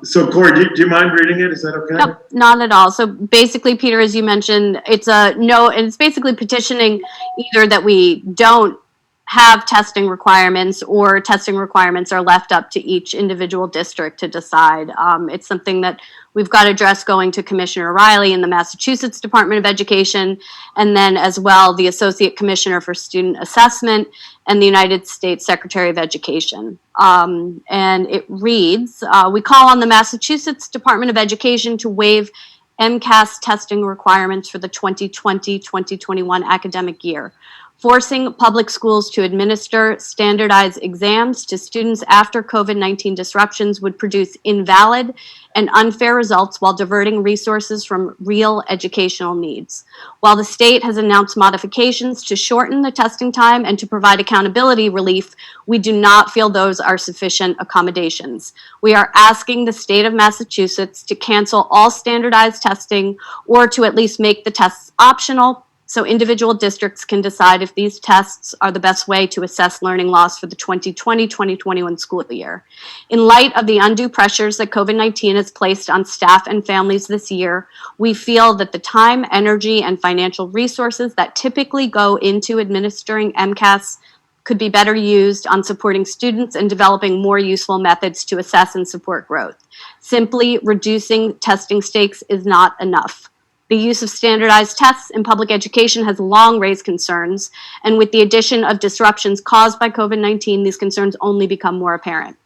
So Corey, do you mind reading it? Is that okay? Nope, not at all. So basically, Peter, as you mentioned, it's a no, and it's basically petitioning either that we don't have testing requirements or testing requirements are left up to each individual district to decide. It's something that we've got addressed going to Commissioner Riley in the Massachusetts Department of Education, and then as well the Associate Commissioner for Student Assessment and the United States Secretary of Education. And it reads, we call on the Massachusetts Department of Education to waive MCAS testing requirements for the 2020-2021 academic year, forcing public schools to administer standardized exams to students after COVID-19 disruptions would produce invalid and unfair results while diverting resources from real educational needs. While the state has announced modifications to shorten the testing time and to provide accountability relief, we do not feel those are sufficient accommodations. We are asking the state of Massachusetts to cancel all standardized testing or to at least make the tests optional, so individual districts can decide if these tests are the best way to assess learning loss for the 2020-2021 school year. In light of the undue pressures that COVID-19 has placed on staff and families this year, we feel that the time, energy, and financial resources that typically go into administering MCAS could be better used on supporting students and developing more useful methods to assess and support growth. Simply reducing testing stakes is not enough. The use of standardized tests in public education has long raised concerns, and with the addition of disruptions caused by COVID-19, these concerns only become more apparent.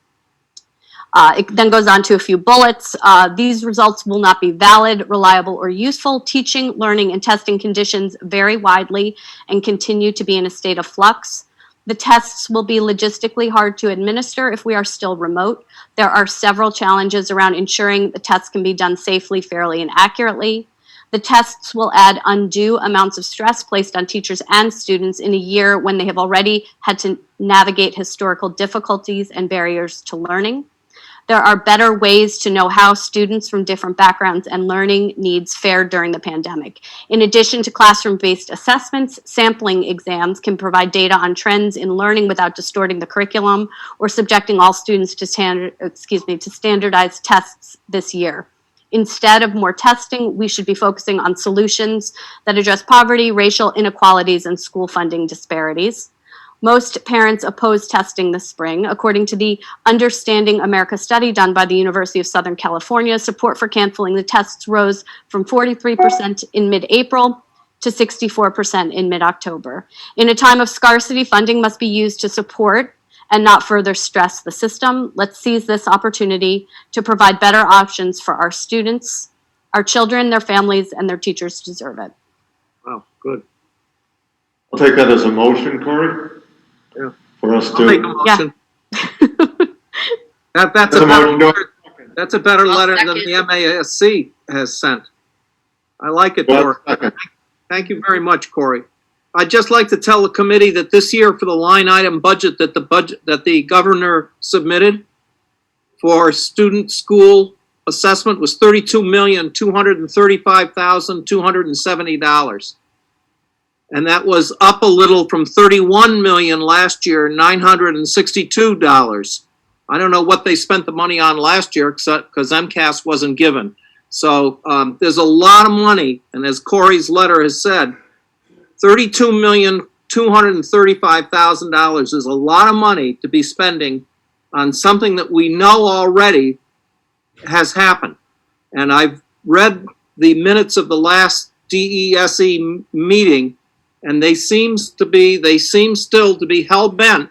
It then goes on to a few bullets. These results will not be valid, reliable, or useful. Teaching, learning, and testing conditions vary widely and continue to be in a state of flux. The tests will be logistically hard to administer if we are still remote. There are several challenges around ensuring the tests can be done safely, fairly, and accurately. The tests will add undue amounts of stress placed on teachers and students in a year when they have already had to navigate historical difficulties and barriers to learning. There are better ways to know how students from different backgrounds and learning needs fared during the pandemic. In addition to classroom-based assessments, sampling exams can provide data on trends in learning without distorting the curriculum or subjecting all students to standardized tests this year. Instead of more testing, we should be focusing on solutions that address poverty, racial inequalities, and school funding disparities. Most parents oppose testing this spring. According to the Understanding America study done by the University of Southern California, support for canceling the tests rose from 43% in mid-April to 64% in mid-October. In a time of scarcity, funding must be used to support and not further stress the system. Let's seize this opportunity to provide better options for our students. Our children, their families, and their teachers deserve it. Wow, good. I'll take that as a motion, Corey. Yeah. For us I'll make a to. motion. That's That's a a motion. better, that's a better I'll letter than second. the MASC has sent. I like it, Corey. Thank you very much, Corey. I'd just like to tell the committee that this year for the line item budget that the governor submitted for student school assessment was $32,235,270. And that was up a little from $31 million last year, $962. I don't know what they spent the money on last year because MCAS wasn't given. So there's a lot of money, and as Corey's letter has said, $32,235,000 is a lot of money to be spending on something that we know already has happened. And I've read the minutes of the last DESE meeting, and they seem still to be hell-bent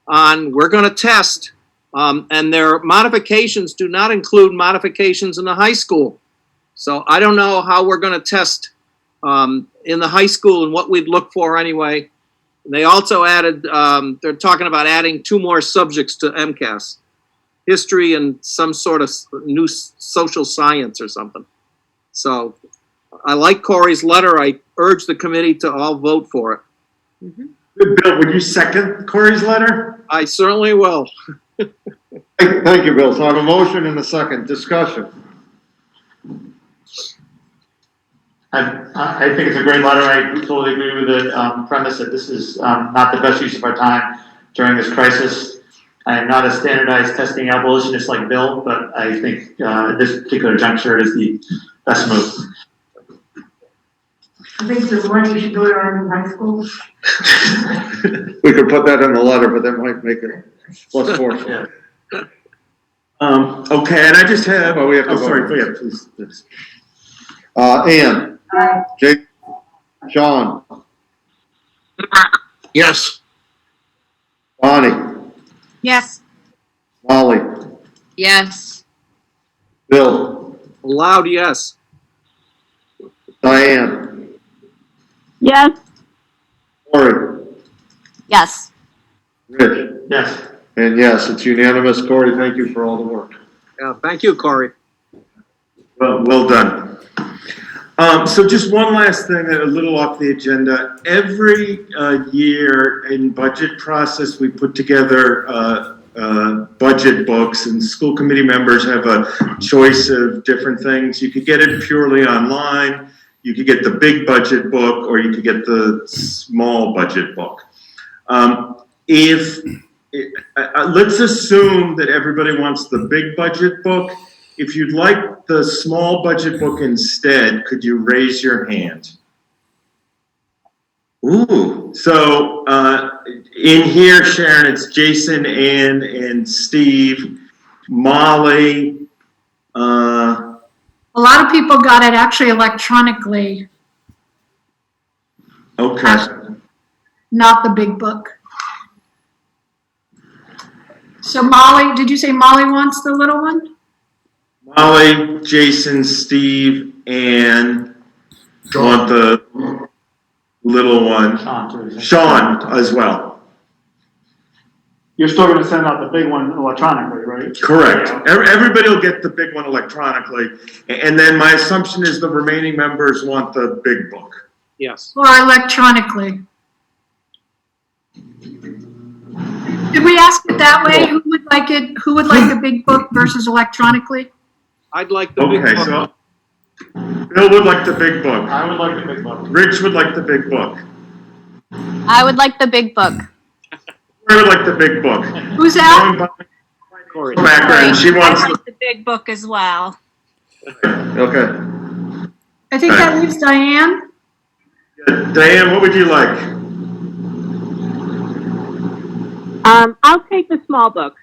on we're going to test, and their modifications do not include modifications in the high school. So I don't know how we're going to test in the high school and what we'd look for anyway. And they also added, they're talking about adding 2 more subjects to MCAS, history and some sort of new social science or something. So I like Corey's letter. I urge the committee to all vote for it. Bill, would you second Corey's letter? I certainly will. Thank you, Bill. So I have a motion and a second. Discussion. I think it's a great letter. I totally agree with the premise that this is not the best use of our time during this crisis. I am not a standardized testing abolitionist like Bill, but I think at this particular juncture it is the best move. I think the money should go to our new high school. We could put that in the letter, but that might make it less forceful. Yeah. Okay, and I just have, Well, we have to vote. sorry, go ahead, please. Ann, Aye. Jake, John, Yes. Bonnie, Yes. Molly, Yes. Bill, Loud yes. Diane, Yes. Corey, Yes. Rich, Yes. and yes, it's unanimous. Corey, thank you for all the work. Yeah, thank you, Corey. Well done. So just one last thing, a little off the agenda. Every year in budget process, we put together budget books, and school committee members have a choice of different things. You could get it purely online. you could get the big budget book or you could get the small budget book. Let's assume that everybody wants the big budget book. If you'd like the small budget book instead, could you raise your hand? Ooh, so in here, Sharon, it's Jason, Ann, and Steve, Molly. A lot of people got it actually electronically, Okay. not the big book. So Molly, did you say Molly wants the little one? Molly, Jason, Steve, Ann want the little one. Sean as well. You're still gonna send out the big one electronically, right? Correct. Everybody will get the big one electronically. And then my assumption is the remaining members want the big book. Yes. Or electronically? Did we ask it that way? Who would like it, who would like the big book versus electronically? I'd like the big Okay, book. so Bill would like the big book. I would like the big book. Rich would like the big book. I would like the big book. I would like the big book. Who's that? Going by Corey. background, she wants the, the big book as well. okay. I think that leaves Diane. Diane, what would you like? I'll take the small book.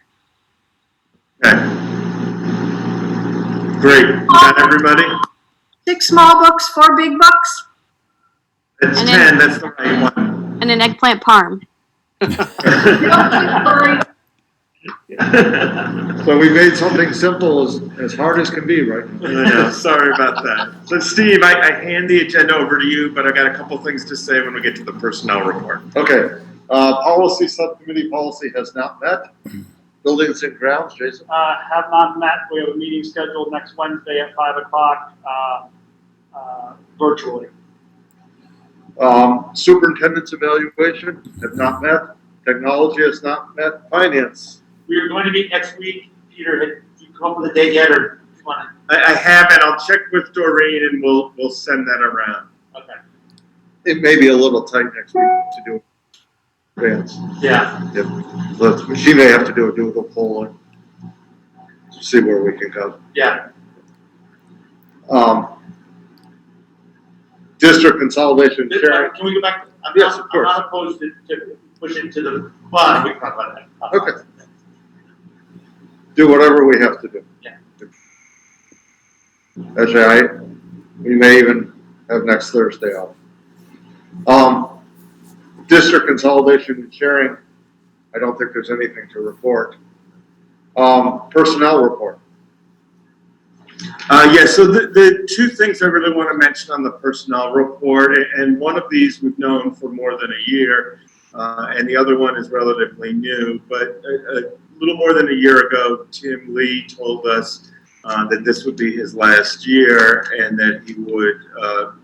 Okay. Great. Is that everybody? 6 small books, 4 big books? That's And 10, then- that's the right one. And an eggplant parm. So we made something simple as hard as can be, right? I know, sorry about that. So Steve, I hand the agenda over to you, but I got a couple things to say when we get to the personnel report. Okay, policy subcommittee policy has not met. Buildings and grounds, Jason? Have not met. We have a meeting scheduled next Wednesday at 5 o'clock, virtually. Superintendent's evaluation have not met. Technology has not met. Finance. We are going to meet next week. Peter, have you come up with a date yet, or you want I haven't, I'll check with Doreen and we'll send that around. to? Okay. It may be a little tight next week to do advance. Yeah. But she may have to do a Google poll and see where we can go. Yeah. District consolidation sharing. Can we go back? Yes, of course. I'm not opposed to pushing to the, well, we can talk about that. Okay. Do whatever we have to do. Yeah. Actually, we may even have next Thursday off. District consolidation and sharing, I don't think there's anything to report. Personnel report. Yeah, so the two things I really want to mention on the personnel report, and one of these we've known for more than a year, and the other one is relatively new, but a little more than a year ago, Tim Lee told us that this would be his last year and that he would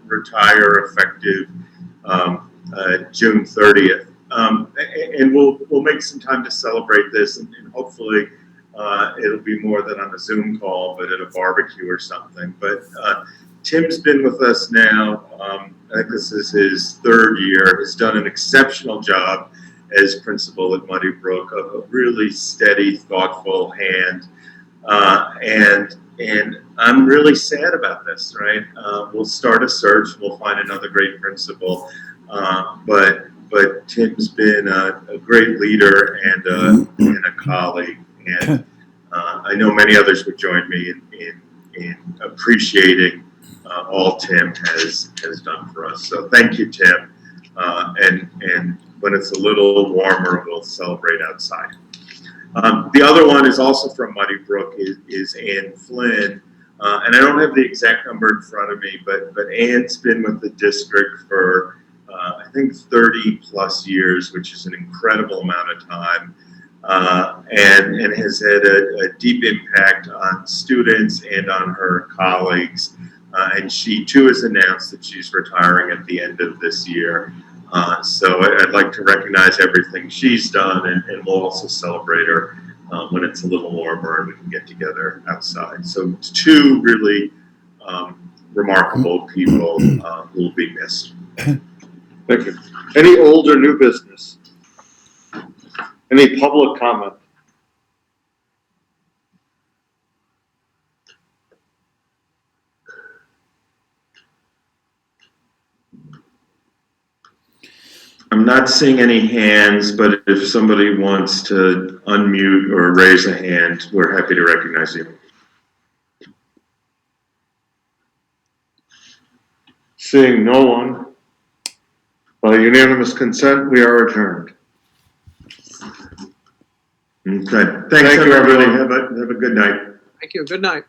retire effective June 30th. And we'll make some time to celebrate this, and hopefully it'll be more than on a Zoom call, but at a barbecue or something. But Tim's been with us now, I think this is his 3rd year, has done an exceptional job as principal at Muddy Brook, a really steady, thoughtful hand. And I'm really sad about this, right? We'll start a search, we'll find another great principal. But Tim's been a great leader and a colleague. And I know many others would join me in appreciating all Tim has done for us. So thank you, Tim. And when it's a little warmer, we'll celebrate outside. The other one is also from Muddy Brook, is Ann Flynn. And I don't have the exact number in front of me, but Ann's been with the district for I think 30 plus years, which is an incredible amount of time. And has had a deep impact on students and on her colleagues. And she too has announced that she's retiring at the end of this year. So I'd like to recognize everything she's done, and we'll also celebrate her when it's a little warmer and we can get together outside. So 2 really remarkable people who will be missed. Thank you. Any old or new business? Any public comment? I'm not seeing any hands, but if somebody wants to unmute or raise a hand, we're happy to recognize you. Seeing no one, by unanimous consent, we are adjourned. Okay. Thanks, Thank you, everybody. everyone. Have a good night. Thank you. Good night.